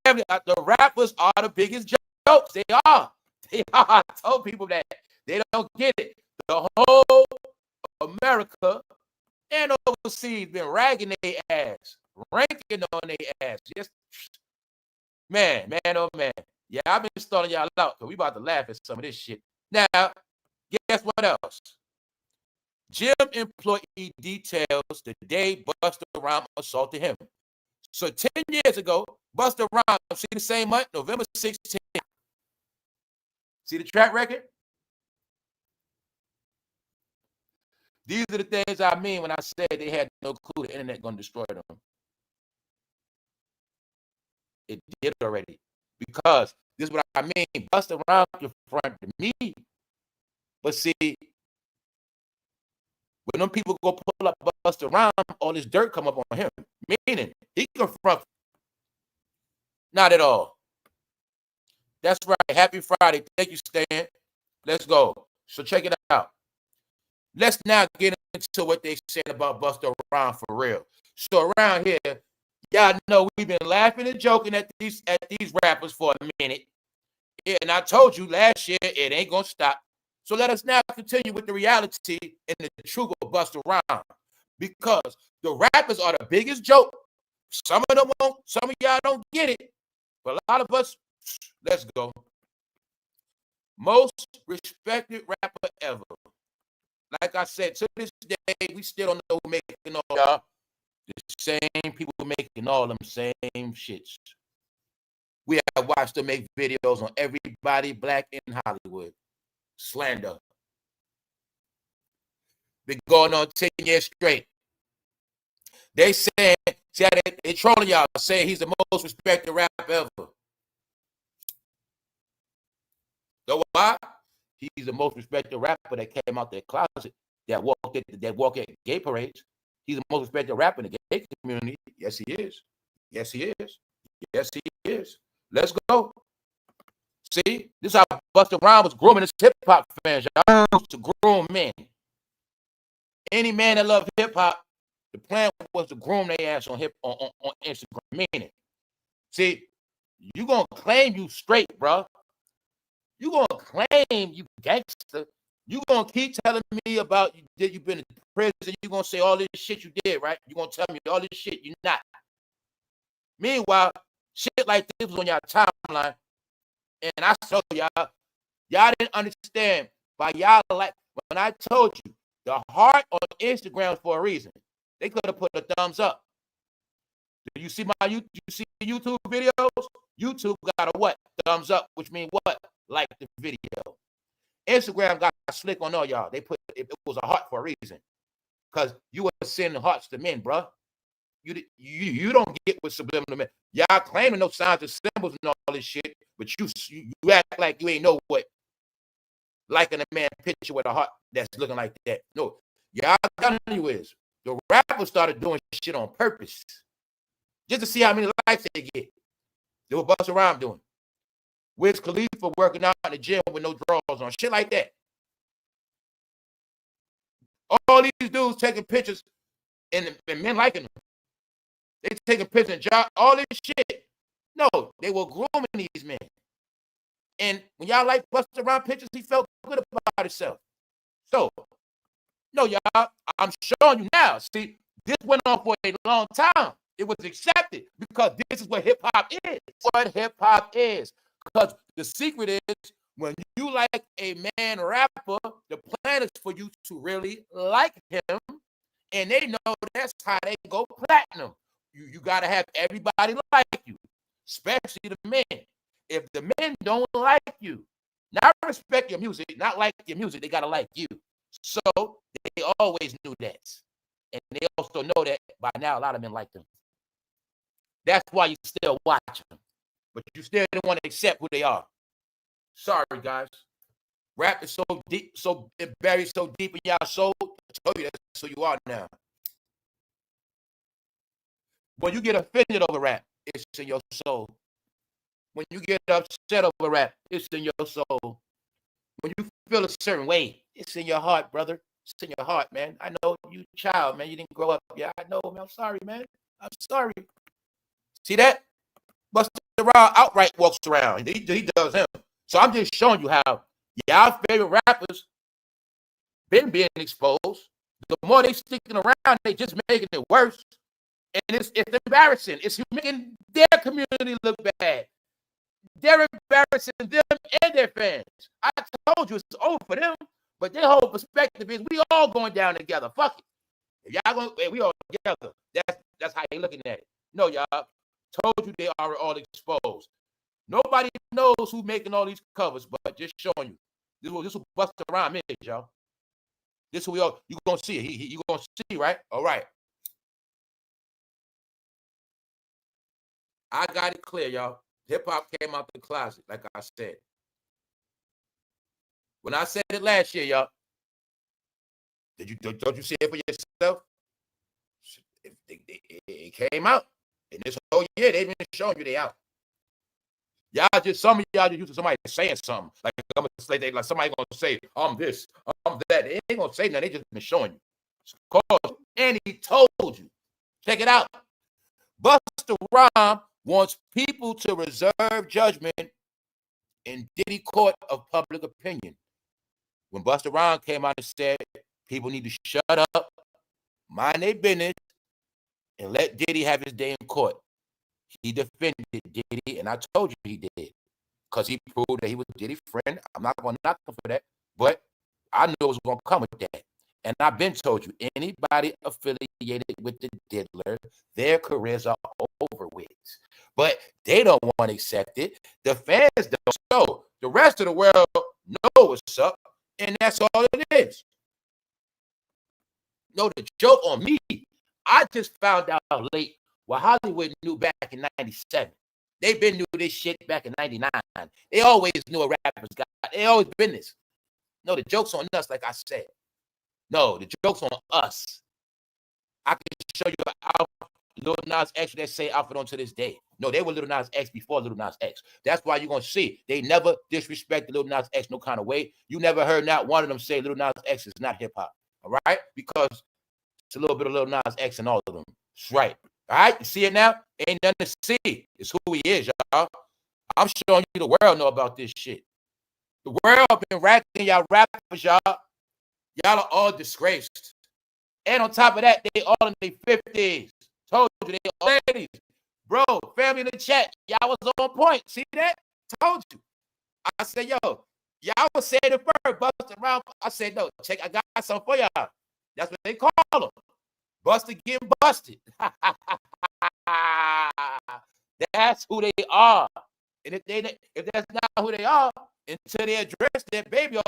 family, the rappers are the biggest jokes. They are. They are. I told people that. They don't get it. The whole America and overseas been ragging their ass, ranking on their ass. Just man, oh man. Yeah, I've been stalling y'all out because we about to laugh at some of this shit. Now, guess what else? Gym employee details the day Busta Rhymes assaulted him. So 10 years ago, Busta Rhymes, see the same month, November 16th. See the track record? These are the things I mean when I said they had no clue the internet gonna destroy them. It did already. Because this is what I mean. Busta Rhymes confronted me. But see, when them people go pull up Busta Rhymes, all this dirt come up on him. Meaning, he confront. Not at all. That's right. Happy Friday. Thank you, Stan. Let's go. So check it out. Let's now get into what they said about Busta Rhymes for real. So around here, y'all know we've been laughing and joking at these rappers for a minute. Yeah, and I told you last year it ain't gonna stop. So let us now continue with the reality and the truth of Busta Rhymes. Because the rappers are the biggest joke. Some of them won't, some of y'all don't get it. But a lot of us, let's go. Most respected rapper ever. Like I said, to this day, we still don't know who making all y'all. The same people making all them same shits. We have watched them make videos on everybody black in Hollywood. Slander. Been going on 10 years straight. They saying, see how they trolling y'all, saying he's the most respected rapper ever. So why? He's the most respected rapper that came out their closet, that walk at gay parades. He's the most respected rapper in the gay community. Yes, he is. Yes, he is. Yes, he is. Let's go. See, this is how Busta Rhymes was grooming his hip hop fans. Y'all used to groom men. Any man that loved hip hop, the plan was to groom their ass on Instagram. Meaning, see, you gonna claim you straight, bro. You gonna claim you gangster. You gonna keep telling me about that you've been in prison. You gonna say all this shit you did, right? You gonna tell me all this shit you're not. Meanwhile, shit like this was on your timeline, and I told y'all didn't understand. But y'all, like when I told you the heart on Instagram is for a reason. They could have put a thumbs up. Do you see YouTube videos? YouTube got a what? Thumbs up, which means what? Like the video. Instagram got slick on all y'all. They put it was a heart for a reason. Because you were sending hearts to men, bro. You don't get with subliminal men. Y'all claiming no signs and symbols and all this shit, but you act like you ain't know what liking a man picture with a heart that's looking like that. No, y'all telling you is the rappers started doing shit on purpose just to see how many likes they get. They were Busta Rhymes doing. Wiz Khalifa working out in the gym with no drawers on, shit like that. All these dudes taking pictures and men liking them. They taking pictures and job, all this shit. No, they were grooming these men. And when y'all like Busta Rhymes pictures, he felt good about himself. So, no, y'all, I'm showing you now. See, this went on for a long time. It was accepted because this is what hip hop is. What hip hop is. Because the secret is when you like a man rapper, the plan is for you to really like him. And they know that's how they go platinum. You got to have everybody like you, especially the men. If the men don't like you, not respect your music, not like your music, they got to like you. So they always knew that. And they also know that by now a lot of men like them. That's why you still watch them. But you still don't want to accept who they are. Sorry, guys. Rap is so deep, so it buried so deep in y'all soul. I told you that's who you are now. When you get offended over rap, it's in your soul. When you get upset over rap, it's in your soul. When you feel a certain way, it's in your heart, brother. It's in your heart, man. I know you child, man. You didn't grow up. Yeah, I know, man. I'm sorry, man. I'm sorry. See that? Busta Rhymes outright walks around. He does him. So I'm just showing you how y'all favorite rappers been being exposed. The more they sticking around, they just making it worse. And it's embarrassing. It's making their community look bad. They're embarrassing them and their fans. I told you it's over for them, but their whole perspective is we all going down together. Fuck it. If y'all going, we all together. That's how they looking at it. No, y'all. Told you they are all exposed. Nobody knows who's making all these covers, but just showing you. This will Busta Rhymes is, y'all. This who we all you gonna see it. You gonna see, right? All right. I got it clear, y'all. Hip hop came out the closet, like I said. When I said it last year, y'all, don't you see it for yourself? It came out. And this whole year, they've been showing you they out. Y'all just, some of y'all just used to somebody saying something. Like, I'm gonna say, like somebody gonna say, I'm this, I'm that. They ain't gonna say nothing. They just been showing you. And he told you. Check it out. Busta Rhymes wants people to reserve judgment in Diddy court of public opinion. When Busta Rhymes came out and said people need to shut up, mind their business, and let Diddy have his day in court. He defended Diddy, and I told you he did, because he proved that he was Diddy's friend. I'm not going to knock him for that, but I knew it was going to come with that. And I've been told you, anybody affiliated with the diddler, their careers are over with. But they don't want to accept it. The fans don't. So the rest of the world know what's up, and that's all it is. No, the joke on me, I just found out late what Hollywood knew back in 97. They've been knew this shit back in 99. They always knew a rapper's got. They always been this. No, the joke's on us, like I said. No, the joke's on us. I can show you an outfit, Lil Nas X, that say outfit on to this day. No, they were Lil Nas X before Lil Nas X. That's why you're going to see they never disrespected Lil Nas X no kind of way. You never heard not one of them say Lil Nas X is not hip-hop. All right? Because it's a little bit of Lil Nas X in all of them. That's right. All right? You see it now? Ain't nothing to see. It's who he is, y'all. I'm showing you the world know about this shit. The world been racking y'all rappers, y'all. Y'all are all disgraced. And on top of that, they all in their 50s. Told you, they all ladies. Bro, family in the chat, y'all was on point. See that? Told you. I said, yo, y'all was saying it first, busting around. I said, no, check, I got something for y'all. That's what they call them. Buster getting busted. That's who they are. And if that's not who they are, until they address that baby,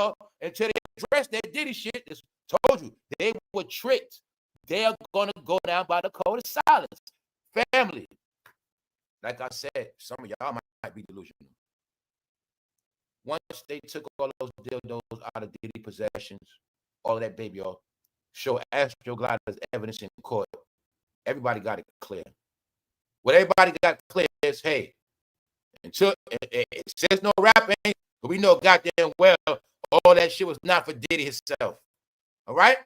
until they address that Diddy shit, just told you, they were tricked. They are going to go down by the code of silence. Family. Like I said, some of y'all might be delusional. Once they took all those dildos out of Diddy possessions, all of that baby, y'all, show astroglide as evidence in court, everybody got it clear. What everybody got clear is, hey, until it says no rapping, but we know goddamn well all that shit was not for Diddy himself. All right?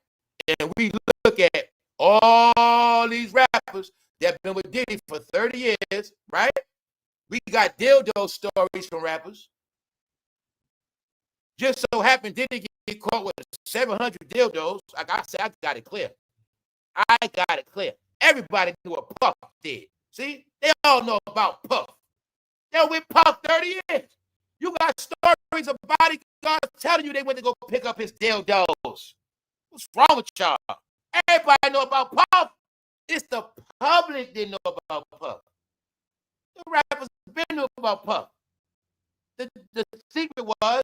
And we look at all these rappers that have been with Diddy for 30 years, right? We got dildo stories from rappers. Just so happened Diddy get caught with 700 dildos. Like I said, I got it clear. I got it clear. Everybody knew what Puff did. See? They all know about Puff. They were with Puff 30 years. You got stories of bodyguards telling you they went to go pick up his dildos. What's wrong with y'all? Everybody know about Puff. It's the public didn't know about Puff. The rappers been knew about Puff. The secret was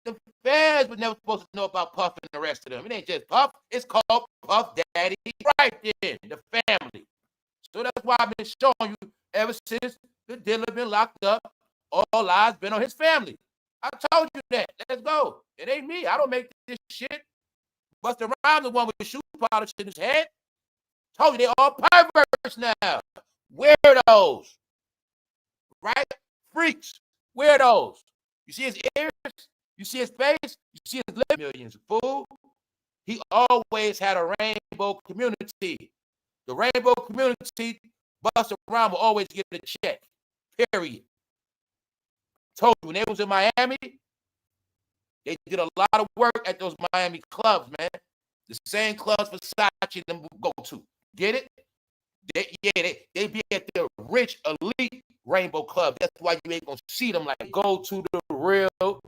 the fans were never supposed to know about Puff and the rest of them. It ain't just Puff. It's called Puff Daddy right then, the family. So that's why I've been showing you ever since the dealer been locked up, all eyes been on his family. I told you that. Let's go. It ain't me. I don't make this shit. Busta Rhymes the one with the shoe polish in his head. Told you they all perverts now. Weirdos. Right? Freaks. Weirdos. You see his ears? You see his face? You see his lip? Millions of fool. He always had a rainbow community. The rainbow community, Busta Rhymes will always get a check. Period. Told you, when they was in Miami, they did a lot of work at those Miami clubs, man. The same clubs Versace them go to. Get it? They be at the rich, elite rainbow club. That's why you ain't gonna see them like go to the real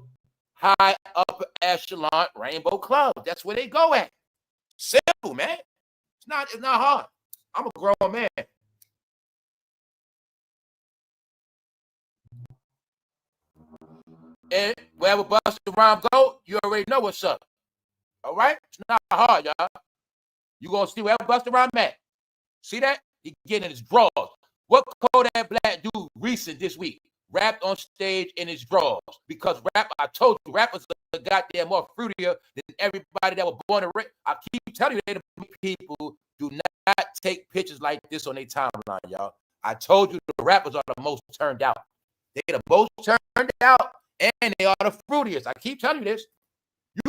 high upper echelon rainbow club. That's where they go at. Simple, man. It's not hard. I'm a grown man. And wherever Busta Rhymes go, you already know what's up. All right? It's not hard, y'all. You gonna see wherever Busta Rhymes at. See that? He getting in his drawers. What Kodakblack do recent this week? Rapped on stage in his drawers. Because I told you, rappers are goddamn more fruitier than everybody that was born and raised. I keep telling you, they the people do not take pictures like this on their timeline, y'all. I told you the rappers are the most turned out. They're the most turned out, and they are the fruitiest. I keep telling you this.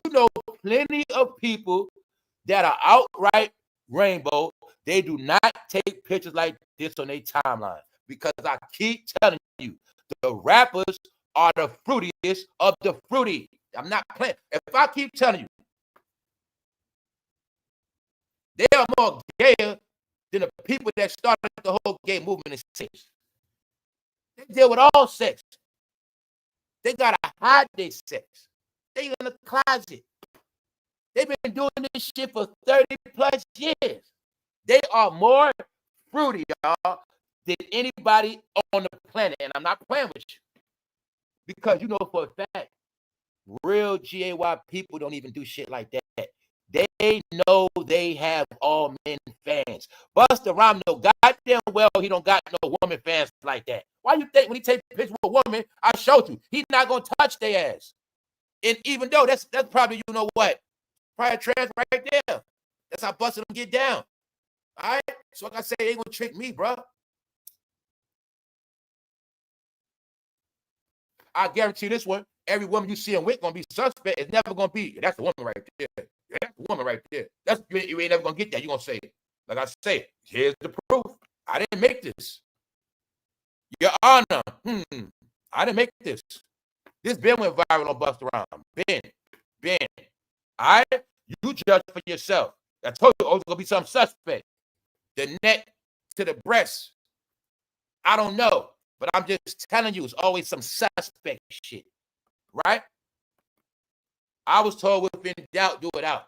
You know plenty of people that are outright rainbow. They do not take pictures like this on their timeline. Because I keep telling you, the rappers are the fruitiest of the fruity. I'm not playing. If I keep telling you, they are more gayer than the people that started the whole gay movement in sex. They deal with all sex. They gotta hide their sex. They in the closet. They've been doing this shit for 30 plus years. They are more fruity, y'all, than anybody on the planet. And I'm not playing with you. Because you know for a fact, real GAY people don't even do shit like that. They know they have all men fans. Busta Rhymes know goddamn well he don't got no woman fans like that. Why you think when he take pictures with a woman, I showed you, he's not gonna touch their ass. And even though that's probably, you know what, probably trans right there. That's how Busta them get down. All right. So like I say, they ain't gonna trick me, bro. I guarantee this one. Every woman you see in with gonna be suspect. It's never gonna be. That's the woman right there. That's the woman right there. That's you ain't never gonna get that. You gonna say, like I say, here's the proof. I didn't make this. Your Honor, I didn't make this. This been went viral on Busta Rhymes. Been. All right, you judge for yourself. I told you, it's gonna be some suspect. The neck to the breast. I don't know, but I'm just telling you, it's always some suspect shit, right? I was told within doubt, do it out.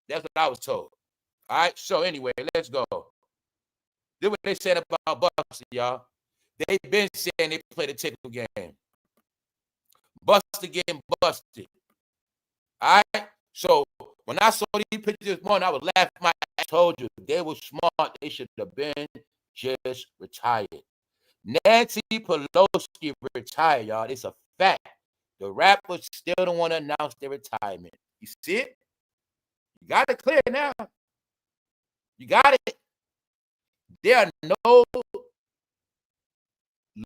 That's what I was told. All right, so anyway, let's go. This is what they said about Busta, y'all. They've been saying they play the tickle game. Busta getting busted. All right, so when I saw these pictures this morning, I was laughing. I told you, they were smart. They should have been just retired. Nancy Pelosi retired, y'all. It's a fact. The rappers still don't want to announce their retirement. You see it? You got it clear now. You got it. They are no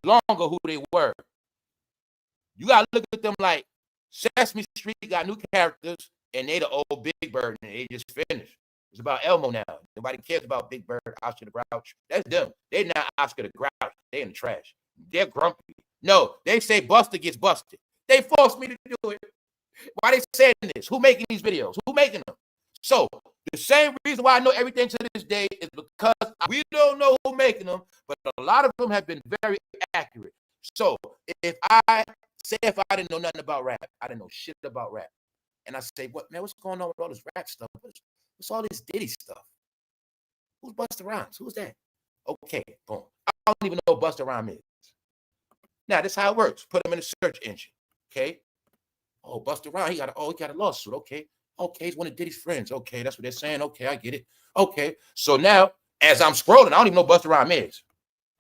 longer who they were. You got to look at them like Sesame Street got new characters, and they the old Big Bird, and they just finished. It's about Elmo now. Nobody cares about Big Bird, Oscar the Grouch. That's them. They not Oscar the Grouch. They in the trash. They're grumpy. No, they say Busta gets busted. They forced me to do it. Why they saying this? Who making these videos? Who making them? So the same reason why I know everything to this day is because we don't know who making them, but a lot of them have been very accurate. So if I didn't know nothing about rap, I didn't know shit about rap, and I say, what, man, what's going on with all this rap stuff? What's all this Diddy stuff? Who's Busta Rhymes? Who's that? Okay, boom. I don't even know who Busta Rhymes is. Now, this is how it works. Put him in the search engine. Okay. Oh, Busta Rhymes, he got a lawsuit. Okay. Okay, he's one of Diddy's friends. Okay, that's what they're saying. Okay, I get it. Okay. So now, as I'm scrolling, I don't even know who Busta Rhymes is.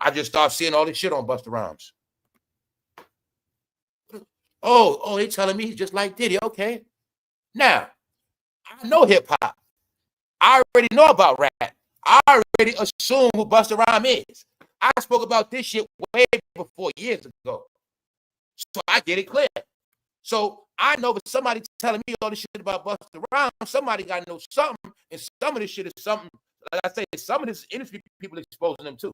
I just start seeing all this shit on Busta Rhymes. Oh, they telling me he's just like Diddy. Okay. Now, I know hip hop. I already know about rap. I already assume who Busta Rhymes is. I spoke about this shit way before years ago. So I get it clear. So I know, but somebody telling me all this shit about Busta Rhymes, somebody got to know something. And some of this shit is something, like I say, some of this industry people exposing them to.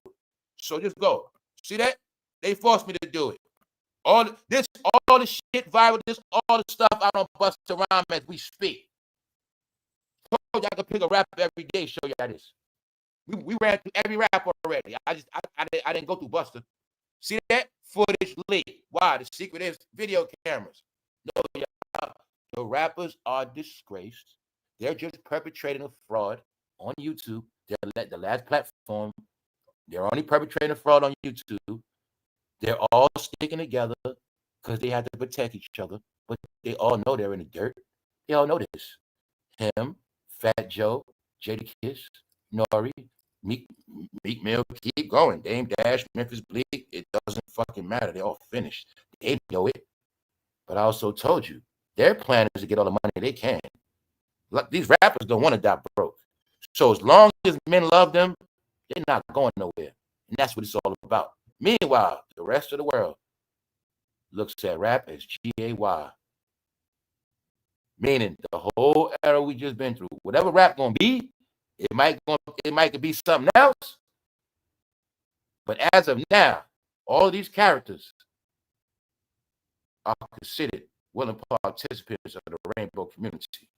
So just go. See that? They forced me to do it. All the shit viral, all the stuff out on Busta Rhymes as we speak. I told you I could pick a rap every day, show you this. We ran through every rap already. I didn't go through Busta. See that? Footage leak. Why? The secret is video cameras. No, y'all, the rappers are disgraced. They're just perpetrating a fraud on YouTube. They're the last platform. They're only perpetrating a fraud on YouTube. They're all sticking together because they have to protect each other. But they all know they're in the dirt. They all know this. Him, fatjoe, Jadakiss, Nori, Meek Mill, keep going. Dame Dash, Memphis Bleak, it doesn't fucking matter. They all finished. They know it. But I also told you, their plan is to get all the money they can. These rappers don't want to die broke. So as long as men love them, they're not going nowhere. And that's what it's all about. Meanwhile, the rest of the world looks at rap as G-A-Y. Meaning the whole era we just been through, whatever rap gonna be, it might be something else. But as of now, all of these characters are considered willing participants of the rainbow community.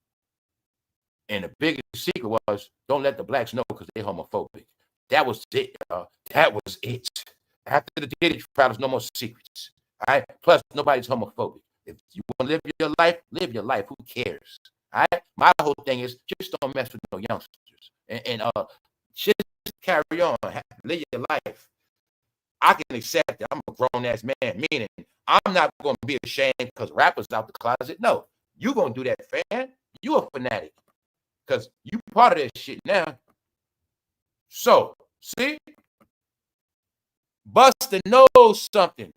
And the biggest secret was, don't let the blacks know because they're homophobic. That was it, y'all. That was it. After the Diddy trial, there's no more secrets. All right. Plus, nobody's homophobic. If you want to live your life. Who cares? All right. My whole thing is just don't mess with no youngsters and just carry on, live your life. I can accept it. I'm a grown ass man, meaning I'm not going to be ashamed because rappers out the closet. No, you gonna do that, fan. You a fanatic. because you part of that shit now. So, see? Busta knows something.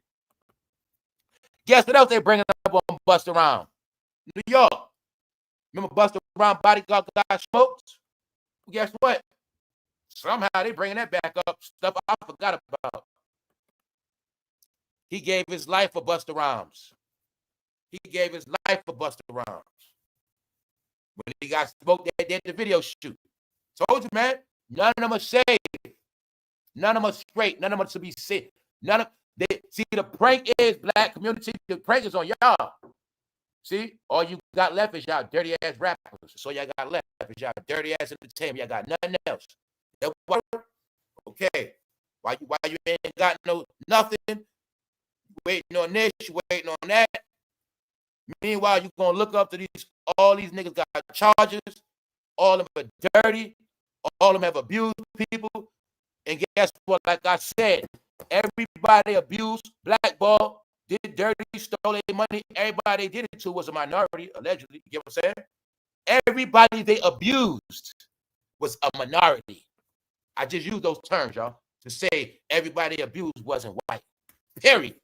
Guess what else they bringing up on Busta Rhymes? New York. Remember Busta Rhymes bodyguard got smoked? Guess what? Somehow they bringing that back up. Stuff I forgot about. He gave his life for Busta Rhymes. He gave his life for Busta Rhymes. When he got smoked, they did the video shoot. Told you, man, none of them are saved. None of them are straight. None of them are to be sick. None of they see the prank is black community. The prank is on y'all. See, all you got left is y'all dirty ass rappers. So y'all got left is y'all dirty ass entertainment. Y'all got nothing else. That work? Okay. Why you ain't got nothing? Waiting on this, you waiting on that. Meanwhile, you gonna look up to all these niggas got charges, all of them are dirty, all of them have abused people. And guess what? Like I said, everybody abused, blackballed, did dirty, stole their money. Everybody they did it to was a minority, allegedly. You get what I'm saying? Everybody they abused was a minority. I just use those terms, y'all, to say everybody abused wasn't white. Period.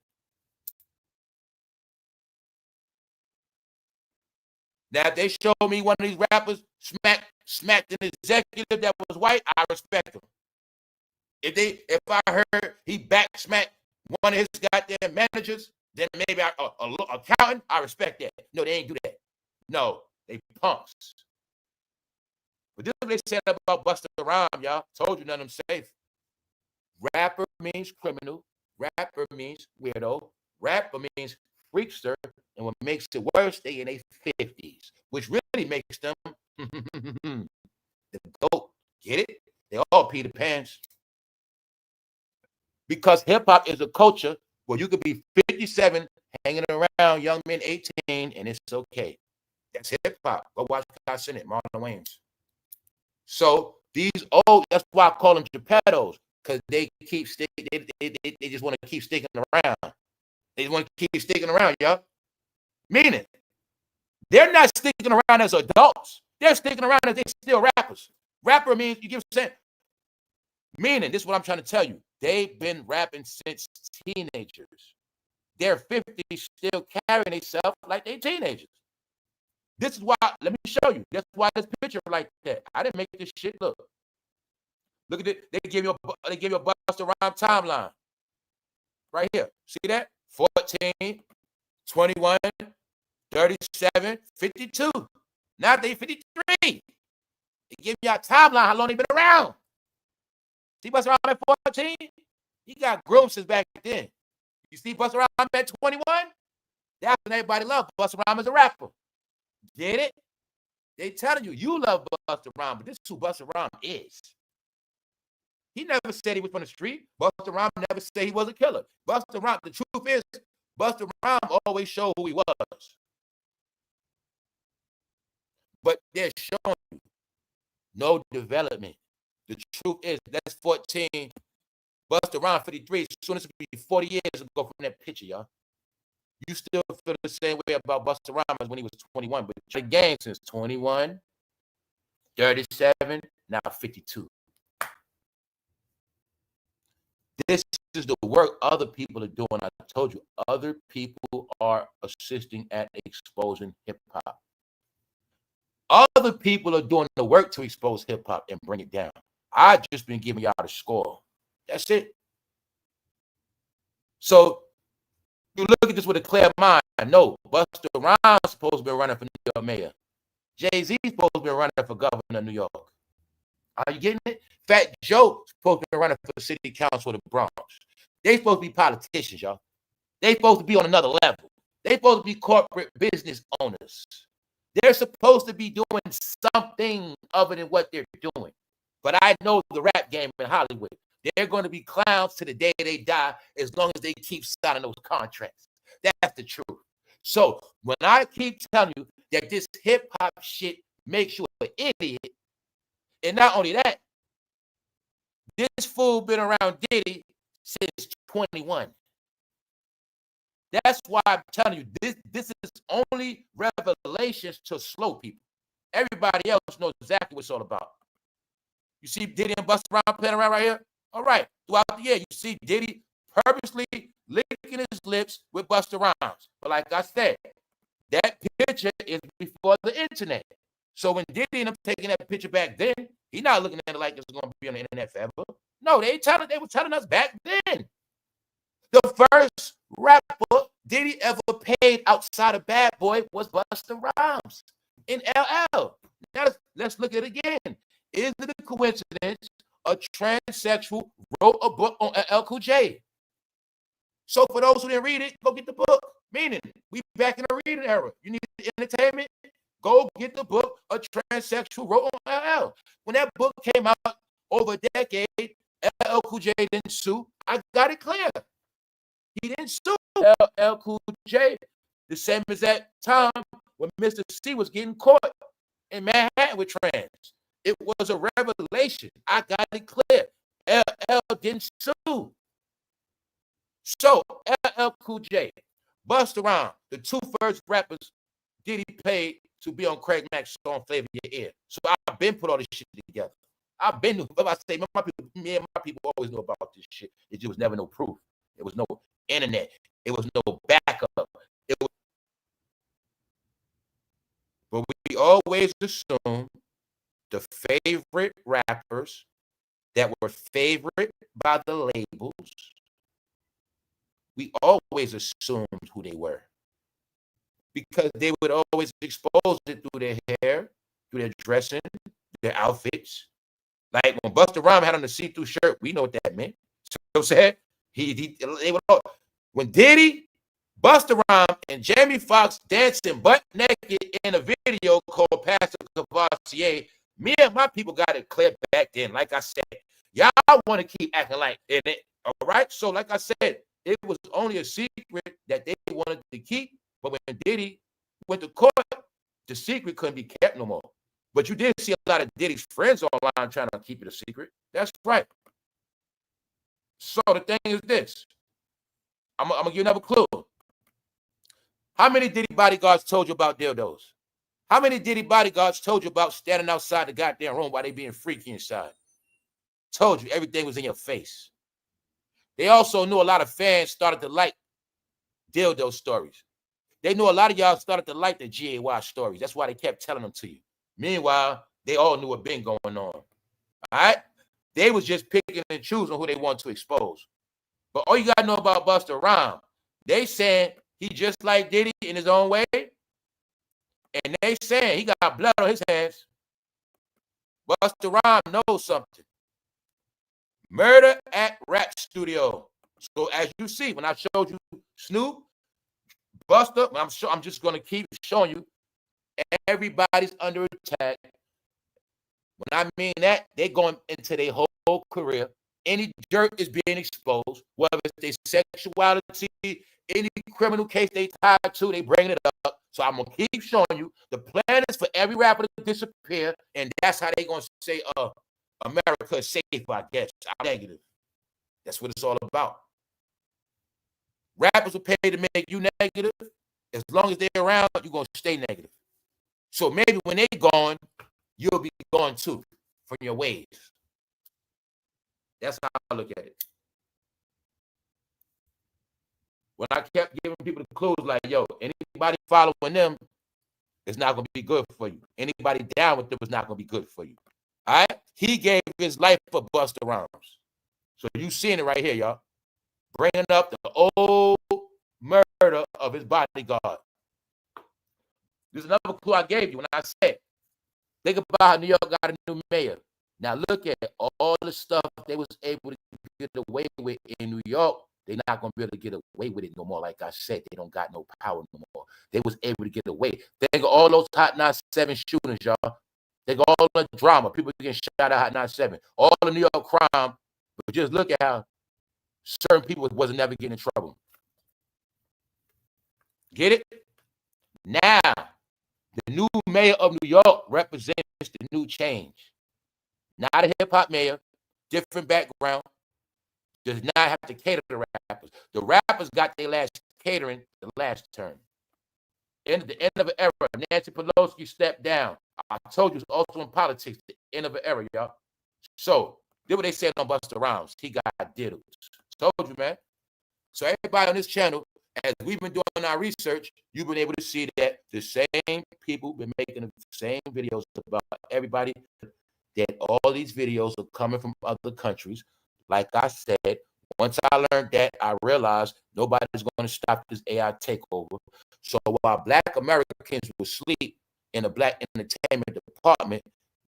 Now, if they show me one of these rappers smacked an executive that was white, I respect him. If I heard he back smacked one of his goddamn managers, then maybe accountant, I respect that. No, they ain't do that. No, they punks. But this is what they said about Busta Rhymes, y'all. Told you none of them safe. Rapper means criminal. Rapper means weirdo. Rapper means freakster. And what makes it worse, they in their 50s, which really makes them the GOAT. Get it? They all Peter Pans. Because hip-hop is a culture where you could be 57 hanging around young men 18 and it's okay. That's hip-hop. Go watch God Send It, Marlon Wayans. So these old, that's why I call them Geppettos, because they keep sticking, they just want to keep sticking around. They just want to keep sticking around, y'all. Meaning, they're not sticking around as adults. They're sticking around as they still rappers. Rapper means, you get what I'm saying? Meaning, this is what I'm trying to tell you. They've been rapping since teenagers. They're 50, still carrying themselves like they're teenagers. This is why, let me show you. That's why this picture like that. I didn't make this shit look. Look at it. They give you a Busta Rhymes timeline. Right here. See that? 14, 21, 37, 52. Now they 53. They give you a timeline how long they been around. See Busta Rhymes at 14? He got groomed since back then. You see Busta Rhymes at 21? That's when everybody loved Busta Rhymes as a rapper. Get it? They telling you love Busta Rhymes, but this is who Busta Rhymes is. He never said he was from the street. Busta Rhymes never said he was a killer. Busta Rhymes, the truth is, Busta Rhymes always showed who he was. But they're showing you no development. The truth is, that's 14. Busta Rhymes 53. Soon as it will be 40 years ago from that picture, y'all. You still feel the same way about Busta Rhymes when he was 21, but the game since 21, 37, now 52. This is the work other people are doing. I told you, other people are assisting at exposing hip-hop. Other people are doing the work to expose hip-hop and bring it down. I've just been giving y'all the score. That's it. So you look at this with a clear mind. No, Busta Rhymes is supposed to be running for New York mayor. Jay-Z is supposed to be running for governor of New York. Are you getting it? Fatjoe is supposed to be running for the city council of the Bronx. They supposed to be politicians, y'all. They supposed to be on another level. They supposed to be corporate business owners. They're supposed to be doing something other than what they're doing. But I know the rap game in Hollywood. They're going to be clowns to the day they die as long as they keep signing those contracts. That's the truth. So when I keep telling you that this hip-hop shit makes you an idiot, and not only that, this fool been around Diddy since 21. That's why I'm telling you, this is only revelations to slow people. Everybody else knows exactly what it's all about. You see Diddy and Busta Rhymes playing around right here? All right. Throughout the year, you see Diddy purposely licking his lips with Busta Rhymes. But like I said, that picture is before the internet. So when Diddy and them taking that picture back then, he's not looking at it like it's going to be on the internet forever. No, they were telling us back then. The first rapper Diddy ever paid outside of Bad Boy was Busta Rhymes in LL. Now let's look at it again. Is it a coincidence a transsexual wrote a book on LL Cool J? So for those who didn't read it, go get the book. Meaning, we back in the reading era. You need entertainment? Go get the book A Transsexual Wrote on LL. When that book came out over a decade, LL Cool J didn't sue. I got it clear. He didn't sue LL Cool J. The same as that time when Mr. C was getting caught in Manhattan with trans. It was a revelation. I got it clear. LL didn't sue. So, LL Cool J, Busta Rhymes, the two first rappers Diddy paid to be on Craig Mack's song Flavor Your Ear. So I've been put all this shit together. I've been, if I say, me and my people always know about this shit. It just was never no proof. It was no internet. It was no backup. But we always assume the favorite rappers that were favorite by the labels, we always assumed who they were because they would always expose it through their hair, through their dressing, their outfits. Like when Busta Rhymes had on the see-through shirt, we know what that meant. So you know what I'm saying? They would all, when Diddy, Busta Rhymes, and Jamie Foxx dancing butt naked in a video called Pastor Cavassier, me and my people got it clear back then. Like I said, y'all want to keep acting like in it. All right. So, like I said, it was only a secret that they wanted to keep. But when Diddy went to court, the secret couldn't be kept no more. But you did see a lot of Diddy's friends online trying to keep it a secret. That's right. So the thing is this. I'm going to give you another clue. How many Diddy bodyguards told you about dildos? How many Diddy bodyguards told you about standing outside the goddamn room while they being freaky inside? Told you everything was in your face. They also knew a lot of fans started to like dildo stories. They knew a lot of y'all started to like the GAY stories. That's why they kept telling them to you. Meanwhile, they all knew what been going on. All right? They was just picking and choosing who they want to expose. But all you got to know about Busta Rhymes, they saying he just like Diddy in his own way. And they saying he got blood on his hands. Busta Rhymes knows something. Murder at Rap Studio. So as you see, when I showed you Snoop, Busta, I'm just going to keep showing you everybody's under attack. When I mean that, they're going into their whole career. Any dirt is being exposed, whether it's their sexuality, any criminal case they tied to, they bring it up. So I'm going to keep showing you. The plan is for every rapper to disappear, and that's how they're going to say, America is safe, I guess. I'm negative. That's what it's all about. Rappers will pay to make you negative. As long as they're around, you're going to stay negative. So maybe when they're gone, you'll be gone too from your ways. That's how I look at it. When I kept giving people the clues like, yo, anybody following them is not going to be good for you. Anybody down with them is not going to be good for you. All right? He gave his life for Busta Rhymes. So you seeing it right here, y'all. Bringing up the old murder of his bodyguard. There's another clue I gave you when I said, think about how New York got a new mayor. Now look at all the stuff they was able to get away with in New York. They're not going to be able to get away with it no more. Like I said, they don't got no power no more. They was able to get away. Think of all those Hot 97 shootings, y'all. Think of all the drama. People getting shot at Hot 97. All the New York crime. But just look at how certain people wasn't never getting in trouble. Get it? Now, the new mayor of New York represents the new change. Not a hip-hop mayor, different background, does not have to cater to the rappers. The rappers got their last catering the last term. the end of an era. Nancy Pelosi stepped down. I told you it's also in politics, the end of an era, y'all. So, did what they said on Busta Rhymes. He got diddles. Told you, man. So everybody on this channel, as we've been doing our research, you've been able to see that the same people been making the same videos about everybody, that all these videos are coming from other countries. Like I said, once I learned that, I realized nobody's going to stop this AI takeover. So while Black Americans were asleep in the Black entertainment department,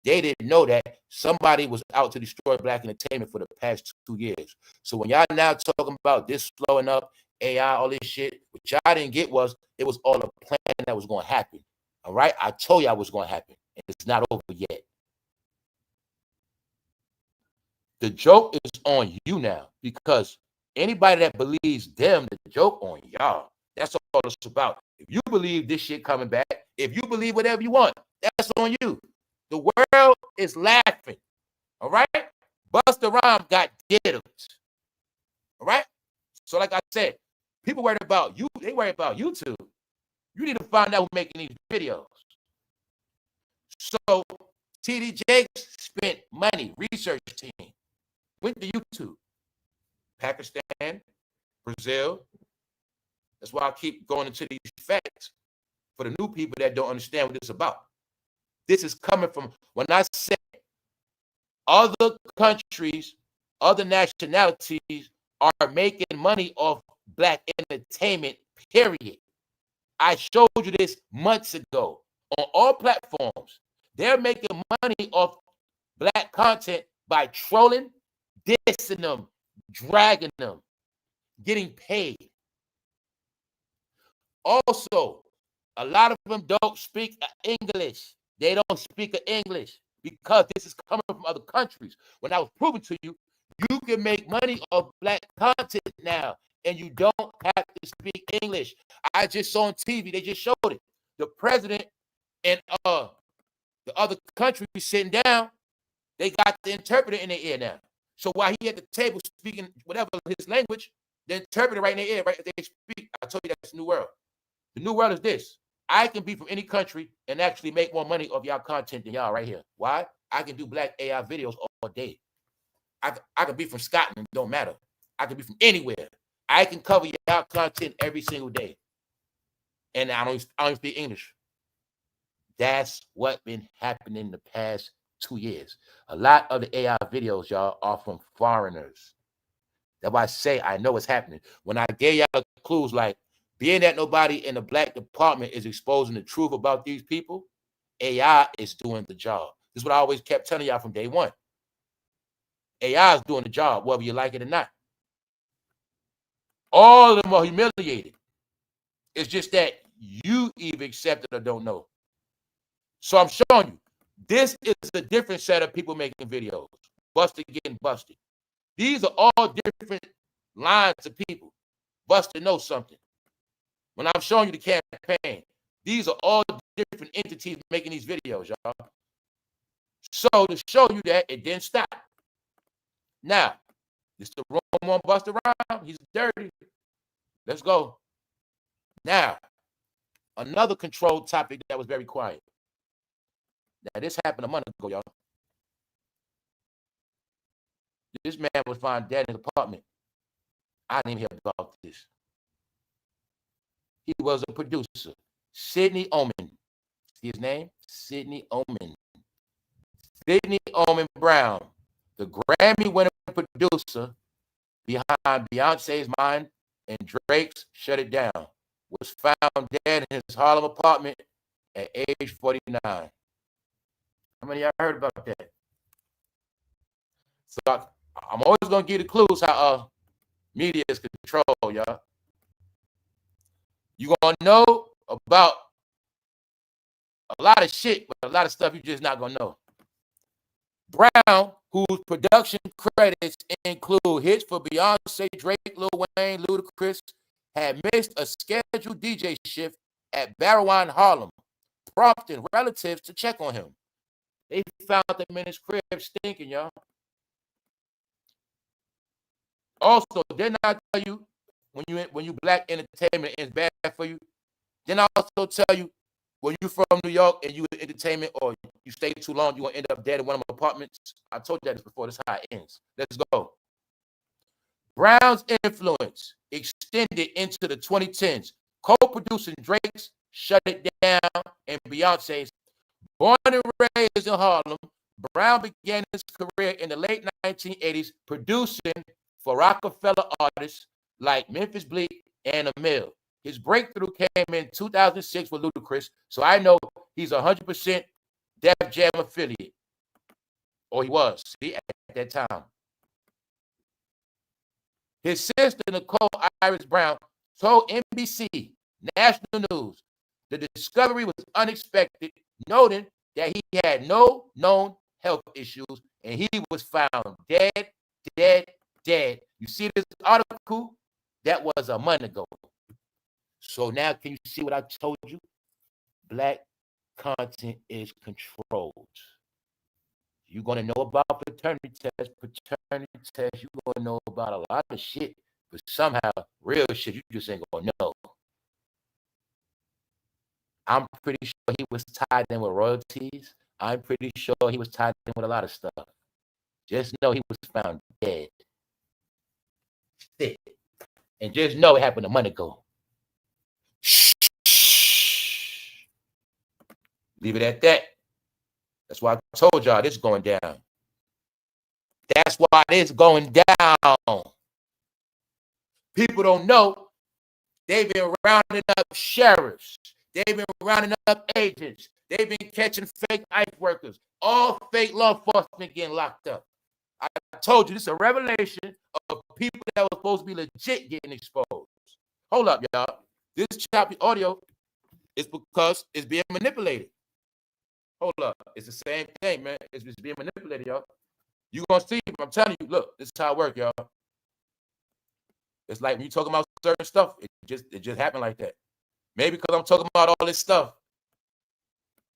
they didn't know that somebody was out to destroy Black entertainment for the past 2 years. So when y'all now talking about this slowing up, AI, all this shit, what y'all didn't get was it was all a plan that was going to happen. All right? I told y'all was going to happen. And it's not over yet. The joke is on you now, because anybody that believes them, the joke on y'all. That's all it's about. If you believe this shit coming back, if you believe whatever you want, that's on you. The world is laughing. All right? Busta Rhymes got diddles. All right? So like I said, people worried about you. They worry about YouTube. You need to find out who's making these videos. So TD Jakes spent money, research team, went to YouTube. Pakistan, Brazil. That's why I keep going into these facts for the new people that don't understand what this is about. This is coming from, when I say other countries, other nationalities are making money off Black entertainment, period. I showed you this months ago on all platforms. They're making money off Black content by trolling, dissing them, dragging them, getting paid. Also, a lot of them don't speak English. They don't speak English because this is coming from other countries. When I was proving to you, you can make money off Black content now, and you don't have to speak English. I just saw on TV, they just showed it. The president and the other country sitting down, they got the interpreter in their ear now. So while he at the table speaking whatever his language, the interpreter right in their ear, right? They speak. I told you that's the new world. The new world is this. I can be from any country and actually make more money off y'all content than y'all right here. Why? I can do Black AI videos all day. I can be from Scotland, don't matter. I can be from anywhere. I can cover y'all content every single day. And I don't speak English. That's what been happening the past 2 years. A lot of the AI videos, y'all, are from foreigners. That's why I say I know what's happening. When I gave y'all clues like, being that nobody in the Black department is exposing the truth about these people, AI is doing the job. This is what I always kept telling y'all from day one. AI is doing the job, whether you like it or not. All of them are humiliated. It's just that you either accept it or don't know. So I'm showing you, this is a different set of people making videos. Busted getting busted. These are all different lines of people. Busted knows something. When I'm showing you the campaign, these are all different entities making these videos, y'all. So to show you that, it didn't stop. Now, this is the room on Busta Rhymes. He's dirty. Let's go. Now, another controlled topic that was very quiet. Now, this happened a month ago, y'all. This man was found dead in his apartment. I didn't even hear about this. He was a producer. Sidney Omen. See his name? Sidney Omen. Sidney Omen Brown, the Grammy-winning producer behind Beyonce's Mind and Drake's Shut It Down, was found dead in his Harlem apartment at age 49. How many of y'all heard about that? So I'm always going to give the clues how media is controlled, y'all. You're going to know about a lot of shit, but a lot of stuff you're just not going to know. Brown, whose production credits include hits for Beyonce, Drake, Lil Wayne, Ludacris, had missed a scheduled DJ shift at Barrowine, Harlem, prompting relatives to check on him. They found him in his crib stinking, y'all. Also, didn't I tell you when you Black entertainment is bad for you? Then I also tell you, when you're from New York and you in entertainment or you stay too long, you're going to end up dead in one of my apartments. I told you that before. This is how it ends. Let's go. Brown's influence extended into the 2010s. Co-producing Drake's Shut It Down and Beyonce's. Born and raised in Harlem, Brown began his career in the late 1980s producing for Rockefeller artists like Memphis Bleak and Emil. His breakthrough came in 2006 with Ludacris, so I know he's 100% Def Jam affiliate, or he was at that time. His sister, Nicole Iris Brown, told NBC National News the discovery was unexpected, noting that he had no known health issues and he was found dead. You see this article? That was a month ago. So now can you see what I told you? Black content is controlled. You're going to know about paternity tests. You're going to know about a lot of shit, but somehow real shit you just ain't going to know. I'm pretty sure he was tied in with royalties. I'm pretty sure he was tied in with a lot of stuff. Just know he was found dead. Sick. And just know it happened a month ago. Shh. Leave it at that. That's why I told y'all this is going down. That's why this is going down. People don't know they've been rounding up sheriffs. They've been rounding up agents. They've been catching fake ICE workers. All fake law enforcement getting locked up. I told you this is a revelation of people that were supposed to be legit getting exposed. Hold up, y'all. This choppy audio is because it's being manipulated. Hold up. It's the same thing, man. It's just being manipulated, y'all. You're going to see, I'm telling you, look, this is how it works, y'all. It's like when you talking about certain stuff, it just happened like that. Maybe because I'm talking about all this stuff.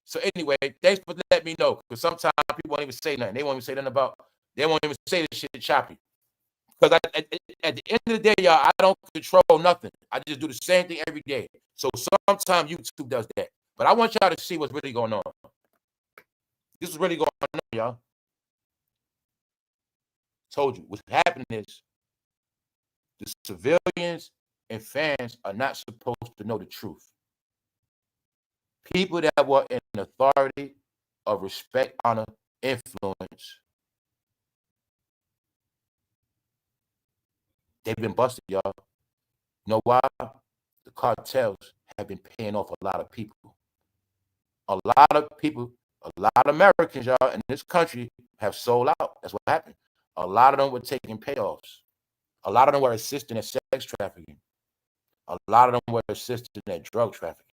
So anyway, thanks for letting me know. Because sometimes people won't even say nothing. They won't even say nothing about, they won't even say this shit choppy. Because at the end of the day, y'all, I don't control nothing. I just do the same thing every day. So sometimes YouTube does that. But I want y'all to see what's really going on. This is really going on, y'all. Told you, what's happening is the civilians and fans are not supposed to know the truth. People that were in authority of respect, honor, influence, they've been busted, y'all. You know why? The cartels have been paying off a lot of people. A lot of people, a lot of Americans, y'all, in this country have sold out. That's what happened. A lot of them were taking payoffs. A lot of them were assisting in sex trafficking. A lot of them were assisting in drug trafficking.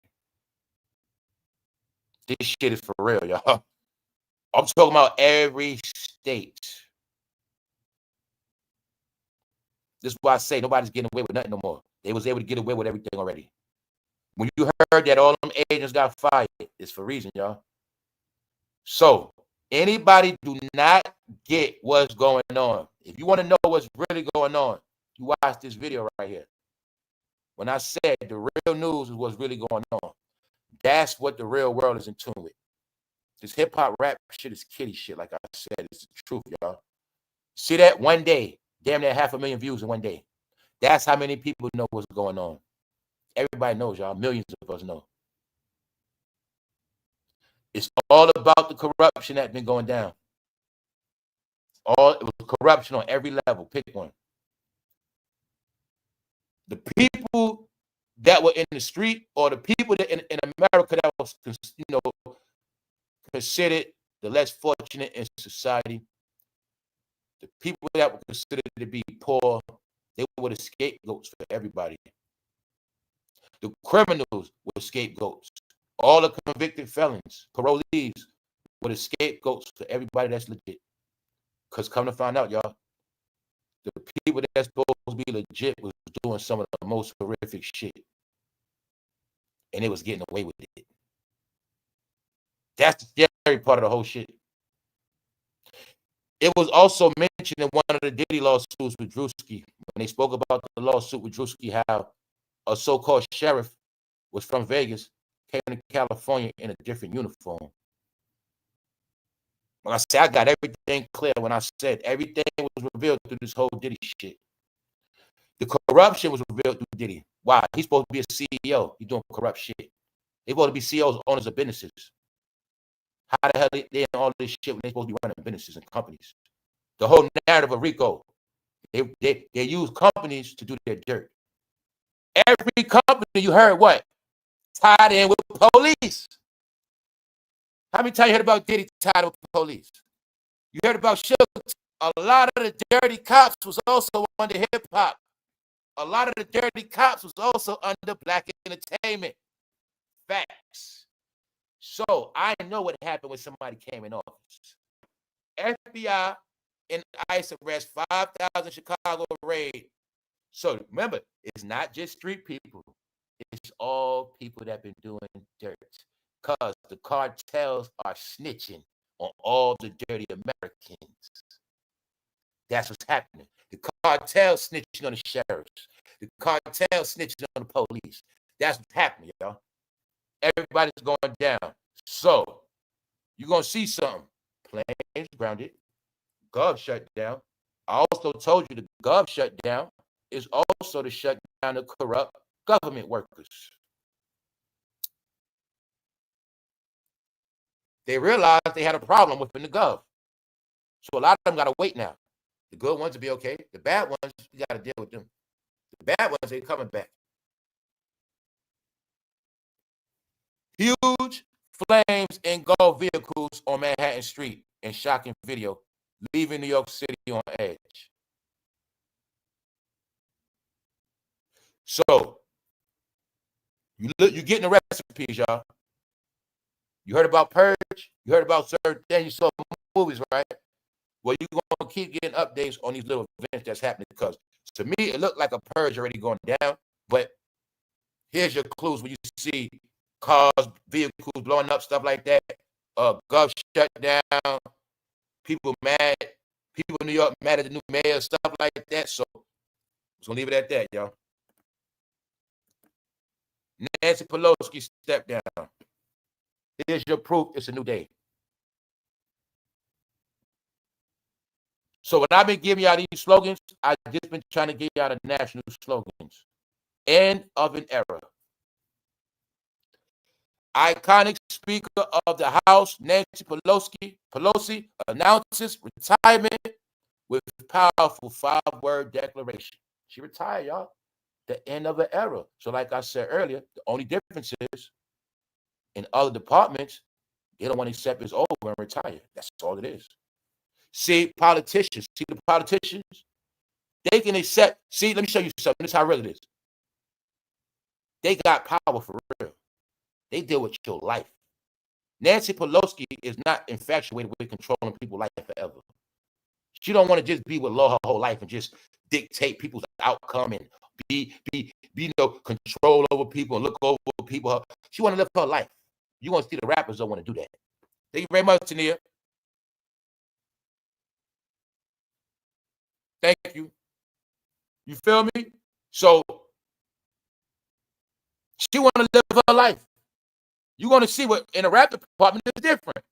This shit is for real, y'all. I'm talking about every state. This is why I say nobody's getting away with nothing no more. They was able to get away with everything already. When you heard that all them agents got fired, it's for a reason, y'all. So anybody do not get what's going on. If you want to know what's really going on, you watch this video right here. When I said the real news is what's really going on, that's what the real world is in tune with. This hip-hop rap shit is kiddie shit, like I said. It's the truth, y'all. See that? One day, damn near 500,000 views in one day. That's how many people know what's going on. Everybody knows, y'all. Millions of us know. It's all about the corruption that's been going down. It was corruption on every level. Pick one. The people that were in the street, or the people that in America that was, considered the less fortunate in society, the people that were considered to be poor, they were the scapegoats for everybody. The criminals were scapegoats. All the convicted felons, parolees, were the scapegoats for everybody that's legit. Because come to find out, y'all, the people that's supposed to be legit was doing some of the most horrific shit. And they was getting away with it. That's the scary part of the whole shit. It was also mentioned in one of the Diddy lawsuits with druski. When they spoke about the lawsuit with druski, how a so-called sheriff was from Vegas, came to California in a different uniform. Like I said, I got everything clear when I said everything was revealed through this whole Diddy shit. The corruption was revealed through Diddy. Why? He's supposed to be a CEO. He's doing corrupt shit. They're supposed to be CEOs, owners of businesses. How the hell they in all this shit when they're supposed to be running businesses and companies? The whole narrative of RICO, they use companies to do their dirt. Every company you heard what? Tied in with police. How many times you heard about Diddy tied with police? You heard about Sugar. A lot of the dirty cops was also under hip-hop. A lot of the dirty cops was also under black entertainment. Facts. So I know what happened when somebody came in office. FBI and ICE arrest 5,000 Chicago raid. So remember, it's not just street people. It's all people that have been doing dirt. Because the cartels are snitching on all the dirty Americans. That's what's happening. The cartel snitching on the sheriffs. The cartel snitching on the police. That's what's happening, y'all. Everybody's going down. So, you're going to see something. Planes grounded. Gov shut down. I also told you the Gov shutdown is also to shut down the corrupt government workers. They realized they had a problem within the Gov. So a lot of them got to wait now. The good ones will be okay. The bad ones, you got to deal with them. The bad ones, they're coming back. Huge flames engulf vehicles on Manhattan Street in shocking video, leaving New York City on edge. So, you're getting the recipes, y'all. You heard about Purge? You heard about certain things. You saw movies, right? Well, you're going to keep getting updates on these little events that's happening because to me, it looked like a purge already going down. But here's your clues when you see cars, vehicles blowing up, stuff like that. Gov shut down. People mad. People in New York mad at the new mayor, stuff like that. So, I'm just going to leave it at that, y'all. Nancy Pelosi stepped down. Here's your proof. It's a new day. So when I've been giving y'all these slogans, I've just been trying to give y'all the national slogans. End of an era. Iconic Speaker of the House, Nancy Pelosi announces retirement with powerful 5-word declaration. She retired, y'all. The end of an era. So like I said earlier, the only difference is in other departments, they don't want to accept it's over and retire. That's all it is. See, politicians, the politicians, they can accept. See, let me show you something. This is how real it is. They got power for real. They deal with your life. Nancy Pelosi is not infatuated with controlling people's life forever. She don't want to just be with law her whole life and just dictate people's outcome and be control over people and look over people. She want to live her life. You want to see the rappers don't want to do that. Thank you very much, Tania. Thank you. You feel me? So she want to live her life. You're going to see what in the rap department is different.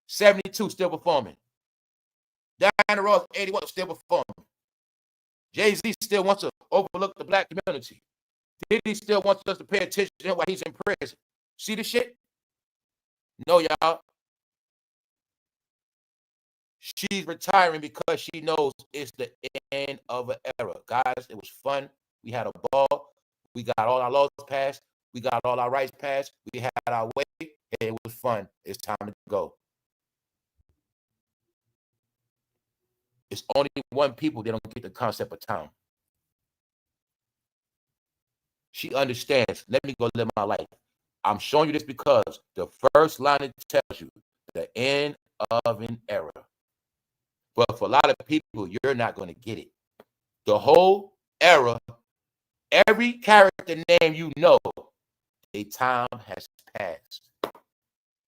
72 still performing. Diana Ross, 81 still performing. Jay-Z still wants to overlook the black community. Diddy still wants us to pay attention to him while he's in prison. See the shit? No, y'all. She's retiring because she knows it's the end of an era. Guys, it was fun. We had a ball. We got all our laws passed. We got all our rights passed. We had our way. It was fun. It's time to go. It's only one people that don't get the concept of time. She understands. Let me go live my life. I'm showing you this because the first line it tells you the end of an era. But for a lot of people, you're not going to get it. The whole era, every character name you know, their time has passed.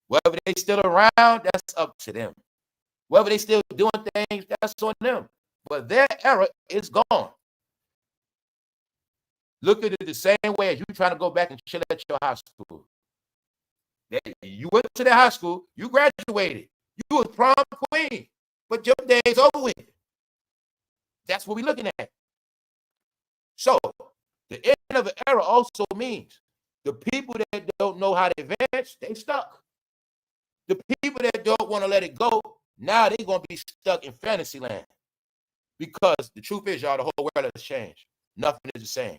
Whether they still around, that's up to them. Whether they still doing things, that's on them. But their era is gone. look at it the same way as you trying to go back and chill at your high school. You went to the high school, you graduated, you was prom queen, but your day's over with. That's what we're looking at. So the end of an era also means the people that don't know how to advance, they stuck. The people that don't want to let it go, now they're going to be stuck in fantasy land. Because the truth is, y'all, the whole world has changed. Nothing is the same.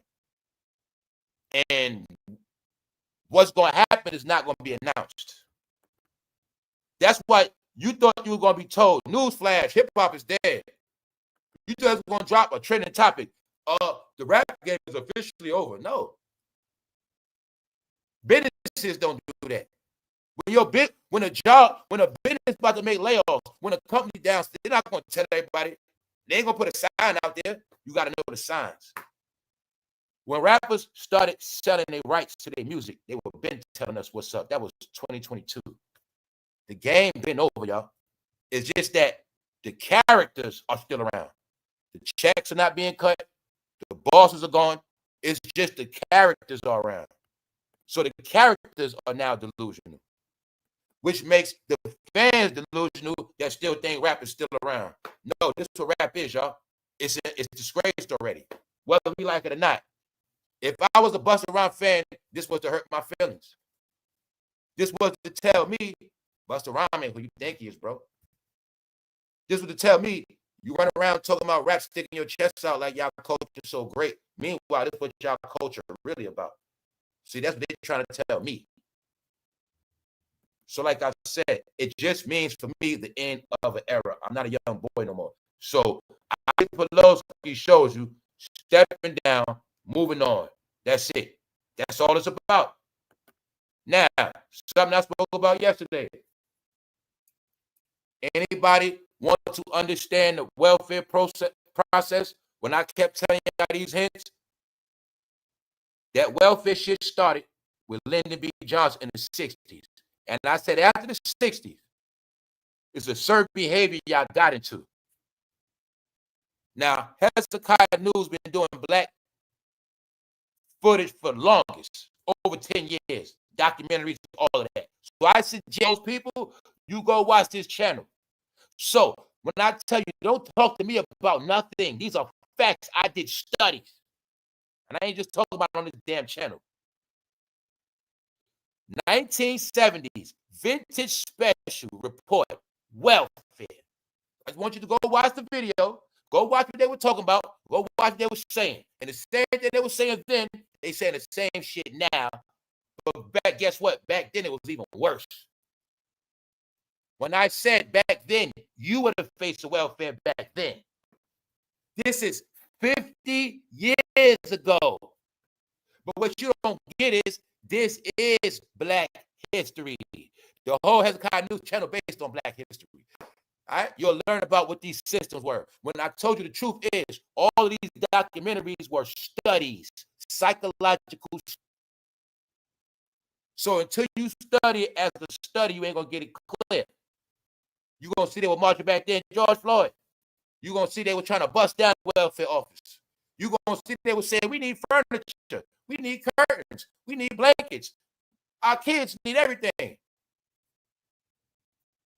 And what's going to happen is not going to be announced. That's why you thought you were going to be told, newsflash, hip-hop is dead. You thought it was going to drop a trending topic. The rap game is officially over. No. Businesses don't do that. When a business is about to make layoffs, when a company down, they're not going to tell everybody. They ain't going to put a sign out there. You got to know the signs. When rappers started selling their rights to their music, they were been telling us what's up. That was 2022. The game been over, y'all. It's just that the characters are still around. The checks are not being cut. The bosses are gone. It's just the characters are around. So the characters are now delusional, which makes the fans delusional that still think rap is still around. No, this is what rap is, y'all. It's disgraced already, whether we like it or not. If I was a Busta Rhymes fan, this was to hurt my feelings. This was to tell me, Busta Rhymes ain't who you think he is, bro. This was to tell me, you run around talking about rap, sticking your chest out like y'all culture is so great. Meanwhile, this is what y'all culture is really about. See, that's what they're trying to tell me. So like I said, it just means for me the end of an era. I'm not a young boy no more. So I Pelosi shows you stepping down, moving on. That's it. That's all it's about. Now, something I spoke about yesterday. Anybody want to understand the welfare process when I kept telling you these hints? That welfare shit started with Lyndon B. Johnson in the 60s. And I said after the 60s, it's a certain behavior y'all got into. Now, Hezekiah News been doing black footage for the longest, over 10 years, documentaries, all of that. So I suggest people, you go watch this channel. So when I tell you, don't talk to me about nothing. These are facts. I did studies. And I ain't just talking about it on this damn channel. 1970s vintage special report, welfare. I want you to go watch the video. Go watch what they were talking about. Go watch what they were saying. And the same thing they were saying then, they saying the same shit now. But guess what? Back then it was even worse. When I said back then, you would have faced the welfare back then. This is 50 years ago. But what you don't get is, this is Black history. The whole Hezekiah News channel based on Black history. All right? You'll learn about what these systems were. When I told you the truth is, all of these documentaries were studies, psychological. So until you study it as a study, you ain't going to get it clear. You're going to see they were marching back then, George Floyd. You're going to see they were trying to bust down the welfare office. You're going to see they were saying, we need furniture. We need curtains. We need blankets. Our kids need everything.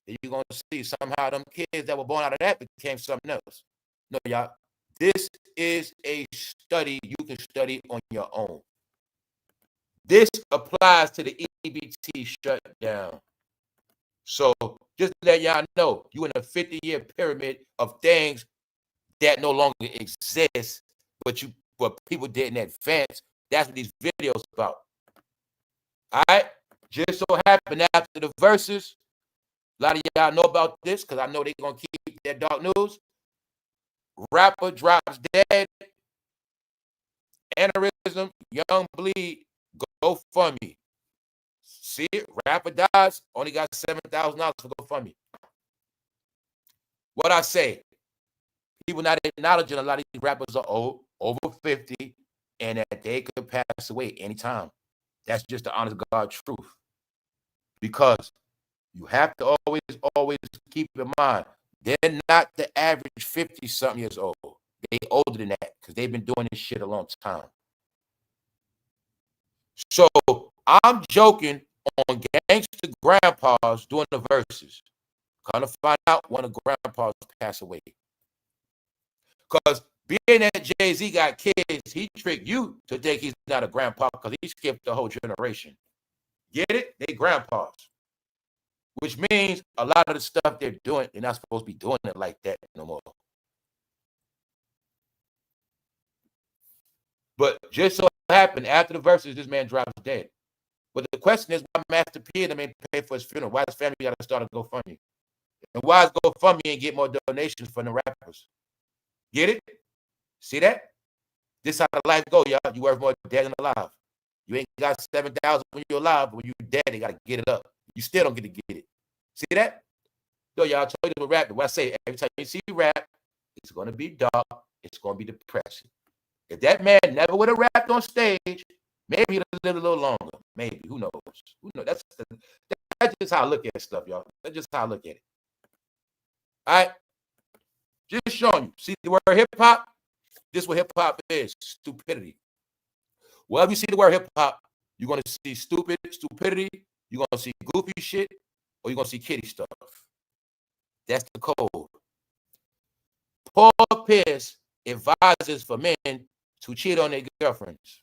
And you're going to see somehow them kids that were born out of that became something else. No, y'all. This is a study you can study on your own. This applies to the EBT shutdown. So just to let y'all know, you in a 50-year pyramid of things that no longer exist, but people didn't advance. That's what these videos about. All right? Just so happened after the verses, a lot of y'all know about this because I know they're going to keep that dark news. Rapper drops dead. Aneurysm, young bleed, GoFundMe. See it? Rapper dies, only got $7,000 for GoFundMe. What I say, people not acknowledging a lot of these rappers are old, over 50, and that they could pass away anytime. That's just the honest God truth. Because you have to always keep in mind, they're not the average 50-something years old. They older than that because they've been doing this shit a long time. So I'm joking on gangster grandpas doing the verses. Gonna find out when the grandpas pass away. Because being that Jay-Z got kids, he tricked you to think he's not a grandpa because he skipped the whole generation. Get it? They grandpas. Which means a lot of the stuff they're doing, they're not supposed to be doing it like that no more. But just so happened, after the verses, this man drops dead. But the question is, why Master P and them ain't pay for his funeral? Why his family got to start a GoFundMe? And why is GoFundMe and get more donations from the rappers? Get it? See that? This how the life go, y'all. You worth more dead than alive. You ain't got 7,000 when you're alive, but when you're dead, they got to get it up. You still don't get to get it. See that? Yo, y'all, I told you to rap. What I say, every time you see rap, it's going to be dark. It's going to be depressing. If that man never would have rapped on stage, maybe he'd have lived a little longer. Maybe. Who knows? Who knows? That's just how I look at stuff, y'all. That's just how I look at it. All right? Just showing you. See the word hip-hop? This is what hip-hop is. Stupidity. Wherever you see the word hip-hop, you're going to see stupidity, you're going to see goofy shit, or you're going to see kiddie stuff. That's the code. Paul Pierce advises for men to cheat on their girlfriends.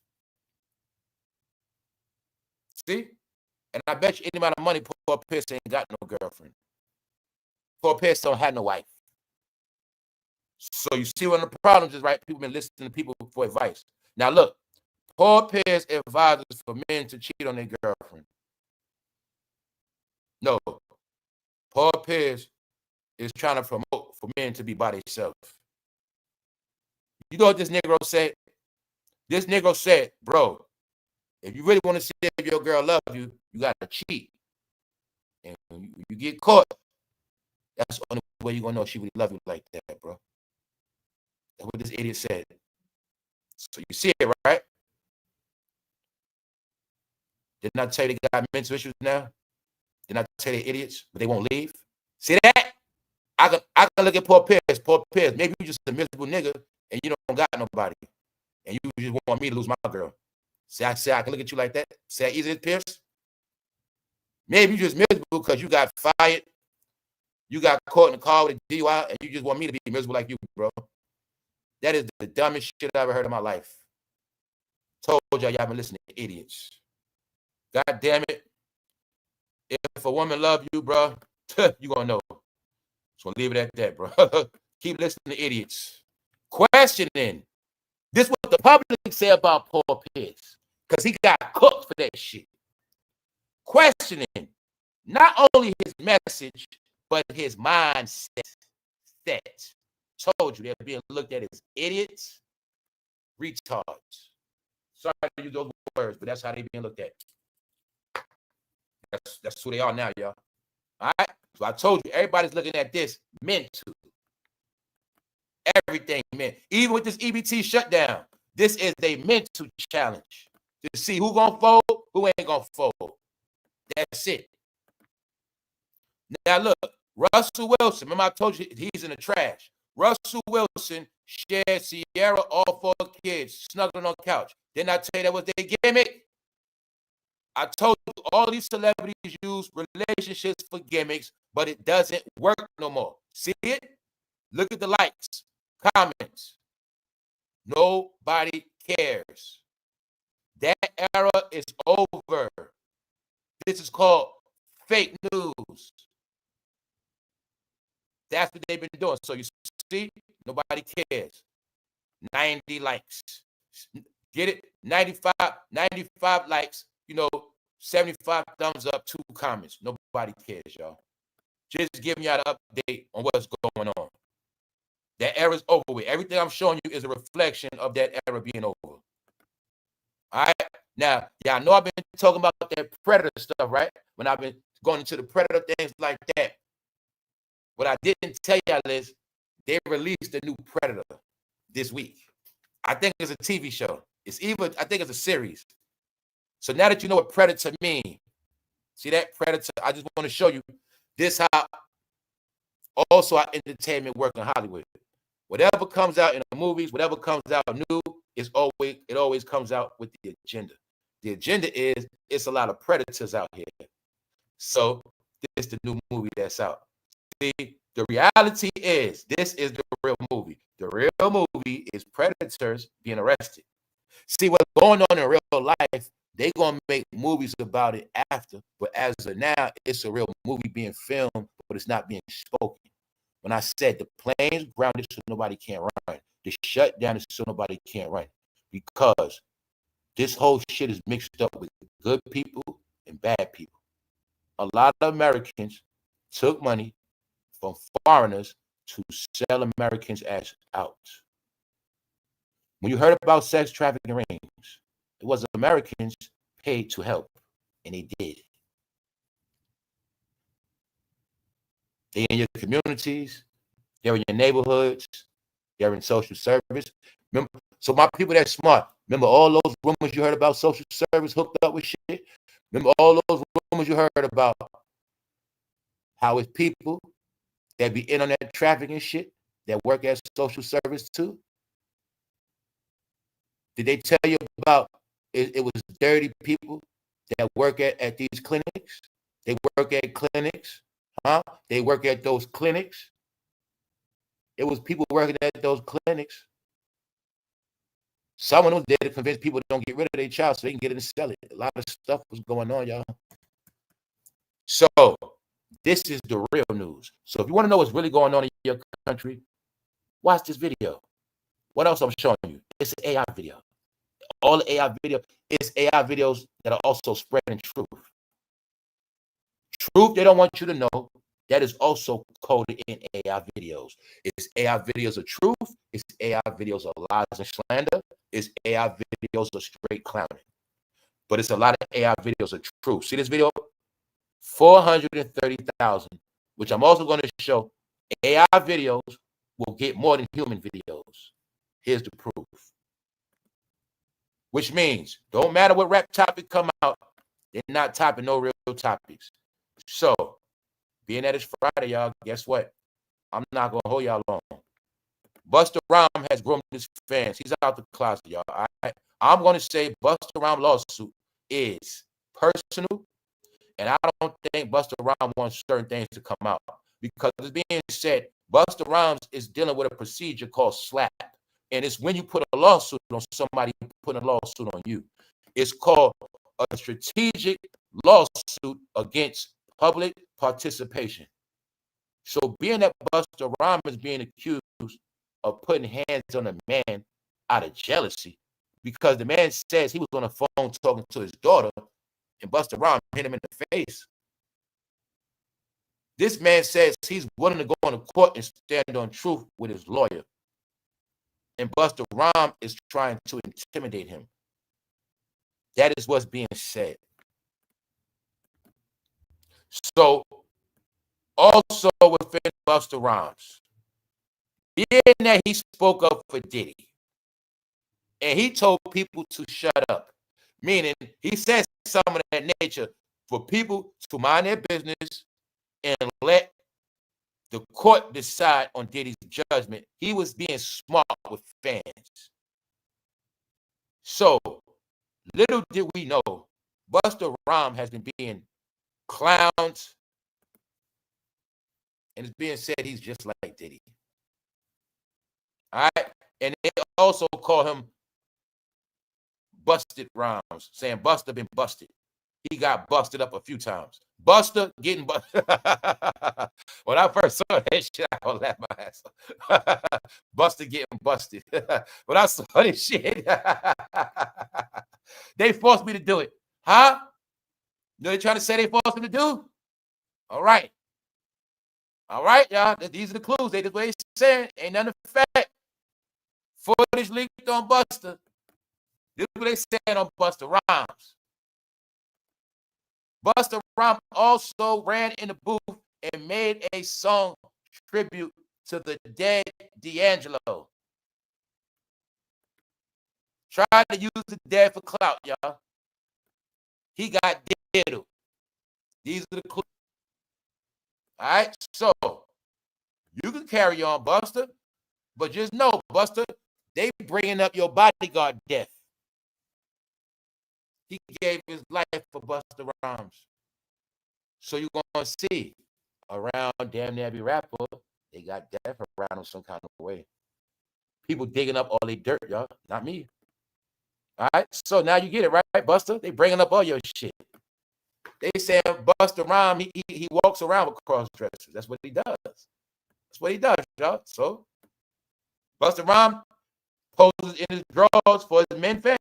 See? And I bet you any amount of money Paul Pierce ain't got no girlfriend. Paul Pierce don't have no wife. So you see one of the problems is, right, people been listening to people for advice. Now look, Paul Pierce advises for men to cheat on their girlfriend. No. Paul Pierce is trying to promote for men to be by themselves. You know what this Negro said? This Negro said, bro, if you really want to see if your girl loves you, you got to cheat. And when you get caught, that's the only way you're going to know she really love you like that, bro. That's what this idiot said. So you see it, right? Didn't I tell you they got mental issues now? Didn't I tell you idiots, but they won't leave? See that? I can look at Paul Pierce. Paul Pierce, maybe you just a miserable nigga and you don't got nobody. And you just want me to lose my girl. See, I can look at you like that? Say that easy as Pierce? Maybe you just miserable because you got fired. You got caught in the car with a DUI and you just want me to be miserable like you, bro. That is the dumbest shit I ever heard in my life. Told y'all been listening to idiots. God damn it. If a woman love you, bro, you gonna know. So leave it at that, bro. Keep listening to idiots. Questioning. This is what the public say about Paul Pierce. Because he got cooked for that shit. Questioning not only his message, but his mindset. Told you they're being looked at as idiots, retards. Sorry to use those words, but that's how they're being looked at. That's who they are now, y'all. All right? So I told you, everybody's looking at this meant to. Everything meant. Even with this EBT shutdown, this is a mental challenge to see who gonna fold, who ain't gonna fold. That's it. Now look, Russell Wilson, remember I told you he's in the trash. Russell Wilson shared Sierra, all 4 kids, snuggling on the couch. Didn't I tell you that was their gimmick? I told you all these celebrities use relationships for gimmicks, but it doesn't work no more. See it? Look at the likes, comments. Nobody cares. That era is over. This is called fake news. That's what they've been doing. So you see, nobody cares. 90 likes. Get it? 95 likes, 75 thumbs up, 2 comments. Nobody cares, y'all. Just giving y'all an update on what's going on. That era's over with. Everything I'm showing you is a reflection of that era being over. All right? Now, y'all know I've been talking about that Predator stuff, right? When I've been going into the Predator things like that. What I didn't tell y'all is they released a new Predator this week. I think it's a TV show. I think it's a series. So now that you know what Predator means, see that Predator, I just want to show you this how also our entertainment works in Hollywood. Whatever comes out in the movies, whatever comes out new, it always comes out with the agenda. The agenda is it's a lot of predators out here. So this is the new movie that's out. See, the reality is this is the real movie. The real movie is predators being arrested. See what's going on in real life, they're going to make movies about it after. But as of now, it's a real movie being filmed, but it's not being spoken. When I said the plane's grounded so nobody can't run, the shutdown is so nobody can't run. Because this whole shit is mixed up with good people and bad people. A lot of Americans took money from foreigners to sell Americans as out. When you heard about sex trafficking rings, it was Americans paid to help, and they did. They're in your communities, they're in your neighborhoods, they're in social service. Remember, so my people that's smart, remember all those rumors you heard about social service hooked up with shit? Remember all those rumors you heard about how it's people that be in on that trafficking shit that work as social service too? Did they tell you about it was dirty people that work at these clinics? They work at clinics, huh? They work at those clinics. It was people working at those clinics. Someone was there to convince people to don't get rid of their child so they can get it and sell it. A lot of stuff was going on, y'all. So this is the real news. So if you want to know what's really going on in your country, watch this video. What else I'm showing you? It's an AI video. All the AI video is AI videos that are also spreading truth. Truth they don't want you to know, that is also coded in AI videos. It's AI videos of truth. It's AI videos of lies and slander. It's AI videos of straight clowning. But it's a lot of AI videos of truth. See this video? 430,000, which I'm also going to show AI videos will get more than human videos. Here's the proof. Which means, don't matter what rap topic come out, they're not topping no real topics. So, being that it's Friday, y'all, guess what? I'm not going to hold y'all long. Busta Rhymes has groomed his fans. He's out the closet, y'all. I'm going to say Busta Rhymes lawsuit is personal, and I don't think Busta Rhymes wants certain things to come out. Because it's being said, Busta Rhymes is dealing with a procedure called SLAPP. And it's when you put a lawsuit on somebody putting a lawsuit on you. It's called a strategic lawsuit against public participation. So being that Busta Rhymes is being accused of putting hands on a man out of jealousy, because the man says he was on the phone talking to his daughter, and Busta Rhymes hit him in the face. This man says he's willing to go on the court and stand on truth with his lawyer. And Busta Rhymes is trying to intimidate him. That is what's being said. So, also within Busta Rhymes, being that he spoke up for Diddy, and he told people to shut up, meaning he said something of that nature for people to mind their business and let the court decide on Diddy's judgment. He was being smart with fans. So, little did we know, Busta Rhymes has been being clowned, and it's being said he's just like Diddy. All right? And they also call him Busted Rhymes, saying Busta been busted. He got busted up a few times. Busta getting busted. When I first saw that shit, I was laughing my ass off. Busta getting busted. When I saw this shit, they forced me to do it. Huh? You know they trying to say they forced me to do? All right. All right, y'all. These are the clues. They just way saying ain't none of fact. Footage leaked on Busta. This is what they saying on Busta Rhymes. Busta Rhymes also ran in the booth and made a song tribute to the dead D'Angelo. Tried to use the dead for clout, y'all. He got diddled. These are the clues. All right, so you can carry on, Busta, but just know, Busta, they bringing up your bodyguard death. he gave his life for Busta Rhymes. So you're gonna see around damn near every rapper, they got death around them some kind of way. People digging up all their dirt, y'all. Not me. All right. So now you get it, right, Buster? They bringing up all your shit. They saying Busta Rhymes, he walks around with cross dressers. That's what he does. That's what he does, y'all. So Busta Rhymes poses in his drawers for his men fans.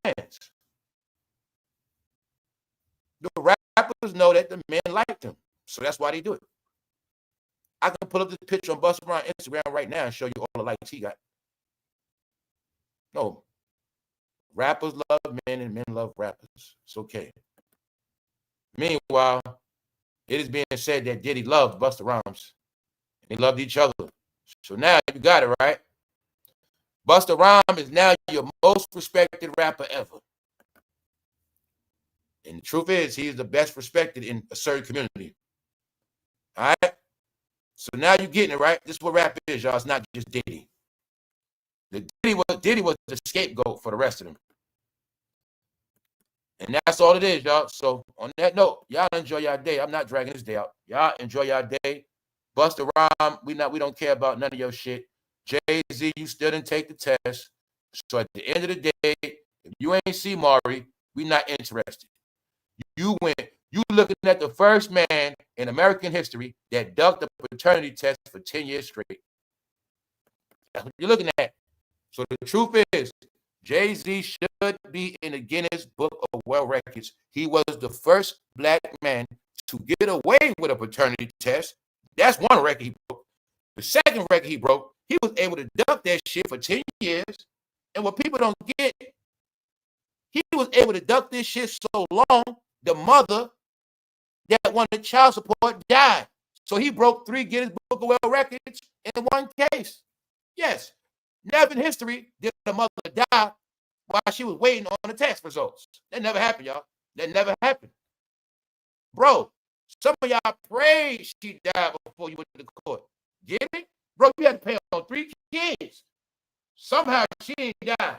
The rappers know that the men like him, so that's why they do it. I can pull up this picture on Busta Rhymes Instagram right now and show you all the likes he got. No, rappers love men and men love rappers. It's okay. Meanwhile, it is being said that Diddy loved Busta Rhymes. They loved each other. So now you got it, right? Busta Rhymes is now your most respected rapper ever. And the truth is, he is the best respected in a certain community. All right? So now you're getting it, right? This is what rap is, y'all. It's not just Diddy. Diddy was the scapegoat for the rest of them. And that's all it is, y'all. So on that note, y'all enjoy your day. I'm not dragging this day out. Y'all enjoy your day. Busta Rhymes, we don't care about none of your shit. Jay-Z, you still didn't take the test. So at the end of the day, if you ain't see Maury, we not interested. You looking at the first man in American history that ducked the paternity test for 10 years straight. That's what you're looking at. So the truth is, Jay-Z should be in the Guinness Book of World Records. He was the first black man to get away with a paternity test. That's one record he broke. The second record he broke, he was able to duck that shit for 10 years. And what people don't get, he was able to duck this shit so long, the mother that wanted child support died. So he broke 3 Guinness Book of World Records in one case. Yes. Never in history did a mother die while she was waiting on the test results. That never happened, y'all. That never happened. Bro, some of y'all prayed she died before you went to court. Get it? Bro, you had to pay on 3 kids. Somehow she ain't died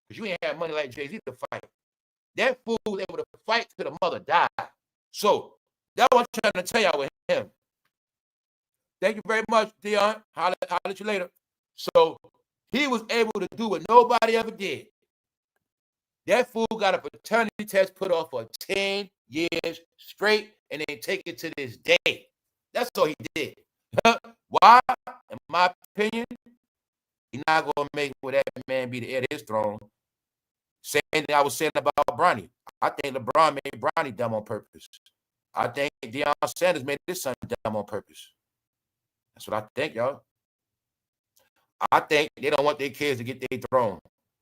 because you ain't had money like Jay-Z to fight. That fool was able to fight till the mother died. So that's what I'm trying to tell y'all with him. Thank you very much, Dion. Holler at you later. So he was able to do what nobody ever did. That fool got a paternity test put off for 10 years straight, and they take it to this day. That's all he did. Why? In my opinion, he's not going to make with that man be the heir to his throne. Same thing I was saying about Bronny. I think LeBron made Bronny dumb on purpose. I think Deionsanders made his son dumb on purpose. That's what I think, y'all. I think they don't want their kids to get their throne.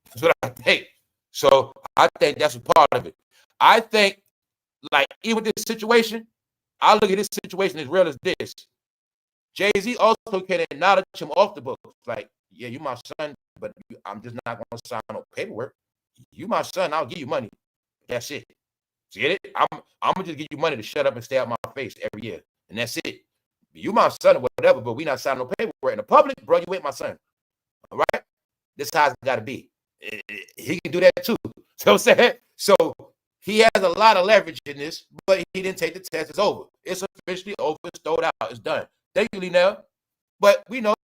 That's what I think. So I think that's a part of it. I think, like, even this situation, I look at this situation as real as this. Jay-Z also can acknowledge him off the books. Like, yeah, you my son, but I'm just not going to sign no paperwork. You my son, I'll give you money. That's it. Get it? I'm going to just give you money to shut up and stay out my face every year. And that's it. You my son or whatever, but we not signing no paperwork. In the public, bro, you ain't my son. All right? This is how it's got to be. He can do that too. So I'm saying, so he has a lot of leverage in this, but he didn't take the test. It's over. It's officially over. It's thrown out. It's done. Thank you, Linnell. But we know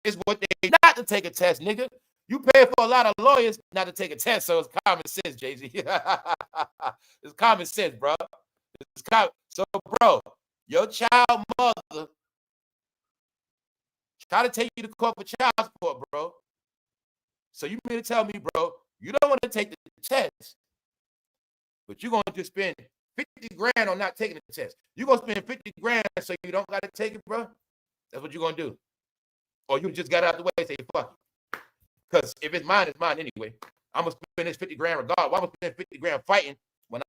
it's what they not to take a test, nigga. You pay for a lot of lawyers not to take a test, so it's common sense, Jay-Z. It's common sense, bro. So, bro, your child mother try to take you to court for child support, bro. So you mean to tell me, bro, you don't want to take the test, but you're going to just spend 50 grand on not taking the test. You're going to spend 50 grand so you don't got to take it, bro? That's what you're going to do. Or you just got out the way and say, fuck it. Because if it's mine anyway. I'm going to spend this 50 grand regardless. Why am I spend 50 grand fighting when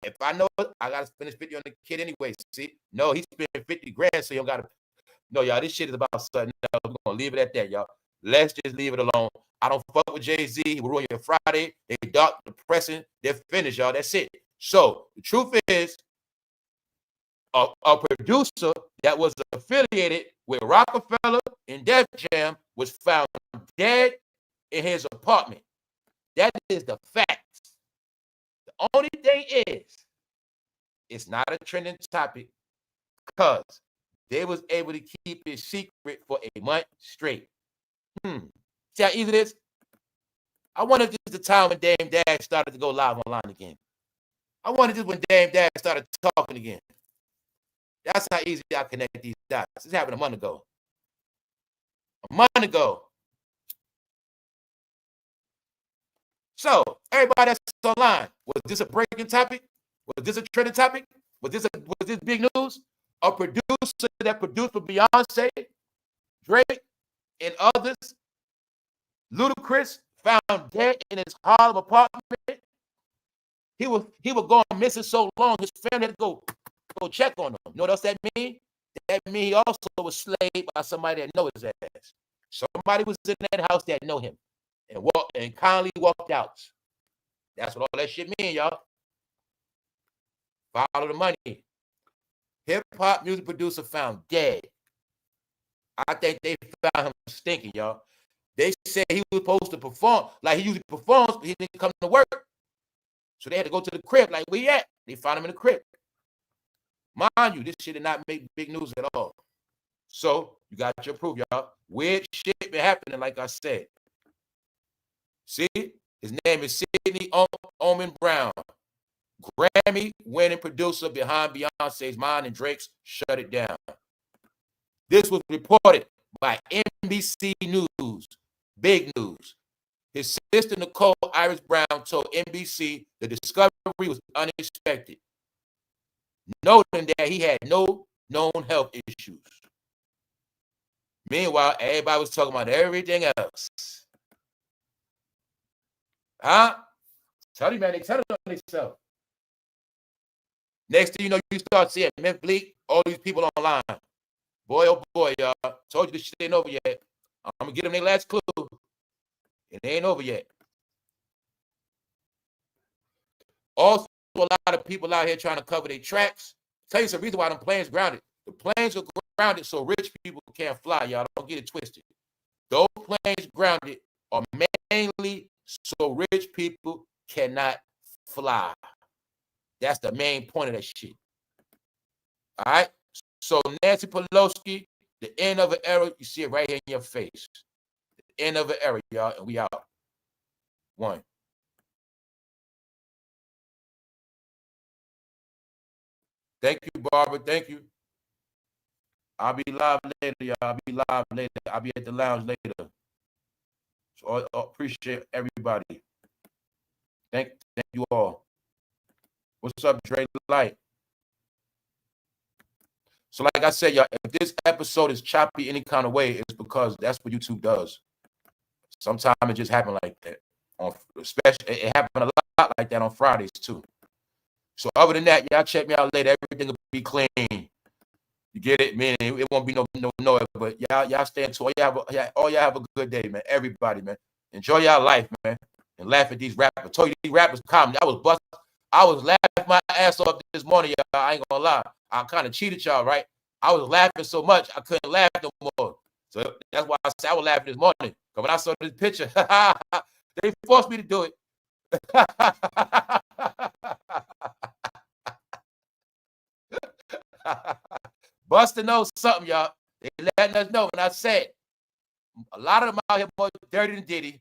if I know it, I got to spend this 50 on the kid anyway. See? No, he spent 50 grand so you don't got to. No, y'all, this shit is about something else. We're going to leave it at that, y'all. Let's just leave it alone. I don't fuck with Jay-Z. He will ruin your Friday. They dark, depressing. They're finished, y'all. That's it. So the truth is, a producer that was affiliated with Rockefeller and Def Jam was found dead in his apartment. That is the facts. The only thing is, it's not a trending topic because they was able to keep it secret for a month straight. See how easy it is? I wonder if this is the time when Dame Dash started to go live online again. I wonder if this when Dame Dash started talking again. That's how easy I connect these dots. This happened a month ago. So, everybody that's online, was this a breaking topic? Was this a trending topic? Was this big news? A producer that produced for Beyonce, Drake, and others, Ludacris, found dead in his Harlem apartment. He was going missing so long, his family had to go check on him. You know what else that means? That means he also was slaved by somebody that knows his ass. Somebody was in that house that know him and kindly walked out. That's what all that shit mean, y'all. Follow the money. Hip-hop music producer found dead. I think they found him stinking, y'all. They said he was supposed to perform like he usually performs, but he didn't come to work. So they had to go to the crib like, where he at? They found him in the crib. Mind you, this shit did not make big news at all. So you got your proof, y'all. Weird shit been happening, like I said. See, his name is Sidney Omen Brown, Grammy-winning producer behind Beyonce's Mine and Drake's Shut It Down. This was reported by NBC News. Big news. His sister, Nicole Iris Brown, told NBC the discovery was unexpected, noting that he had no known health issues. Meanwhile, everybody was talking about everything else. Huh? Tell you, man, they tell it on themselves. Next thing you know, you start seeing Memphis Bleak, all these people online. Boy, oh boy, y'all. Told you this shit ain't over yet. I'm going to get them their last clue. It ain't over yet. Also, a lot of people out here trying to cover their tracks. Tell you some reason why them planes grounded. The planes are grounded so rich people can't fly, y'all. Don't get it twisted. Those planes grounded are mainly so rich people cannot fly. That's the main point of that shit. All right? So Nancy Pelosi, the end of an era, you see it right here in your face. The end of an era, y'all, and we out. One. Thank you, Barbara. Thank you. I'll be live later, y'all. I'll be live later. I'll be at the lounge later. So I appreciate everybody. Thank you all. What's up, Dre Light? So like I said, y'all, if this episode is choppy any kind of way, it's because that's what YouTube does. Sometimes it just happened like that. Especially, it happened a lot like that on Fridays, too. So other than that, y'all check me out later. Everything will be clean. You get it? Meaning it won't be no noise. But y'all stay into it. Y'all have a good day, man. Everybody, man. Enjoy y'all life, man. And laugh at these rappers. I told you these rappers comedy. I was laughing my ass off this morning, y'all. I ain't gonna lie. I kind of cheated y'all, right? I was laughing so much I couldn't laugh no more. So that's why I said I was laughing this morning. Because when I saw this picture, they forced me to do it. Busta knows something, y'all. They letting us know. When I said a lot of them out here more dirty than Diddy,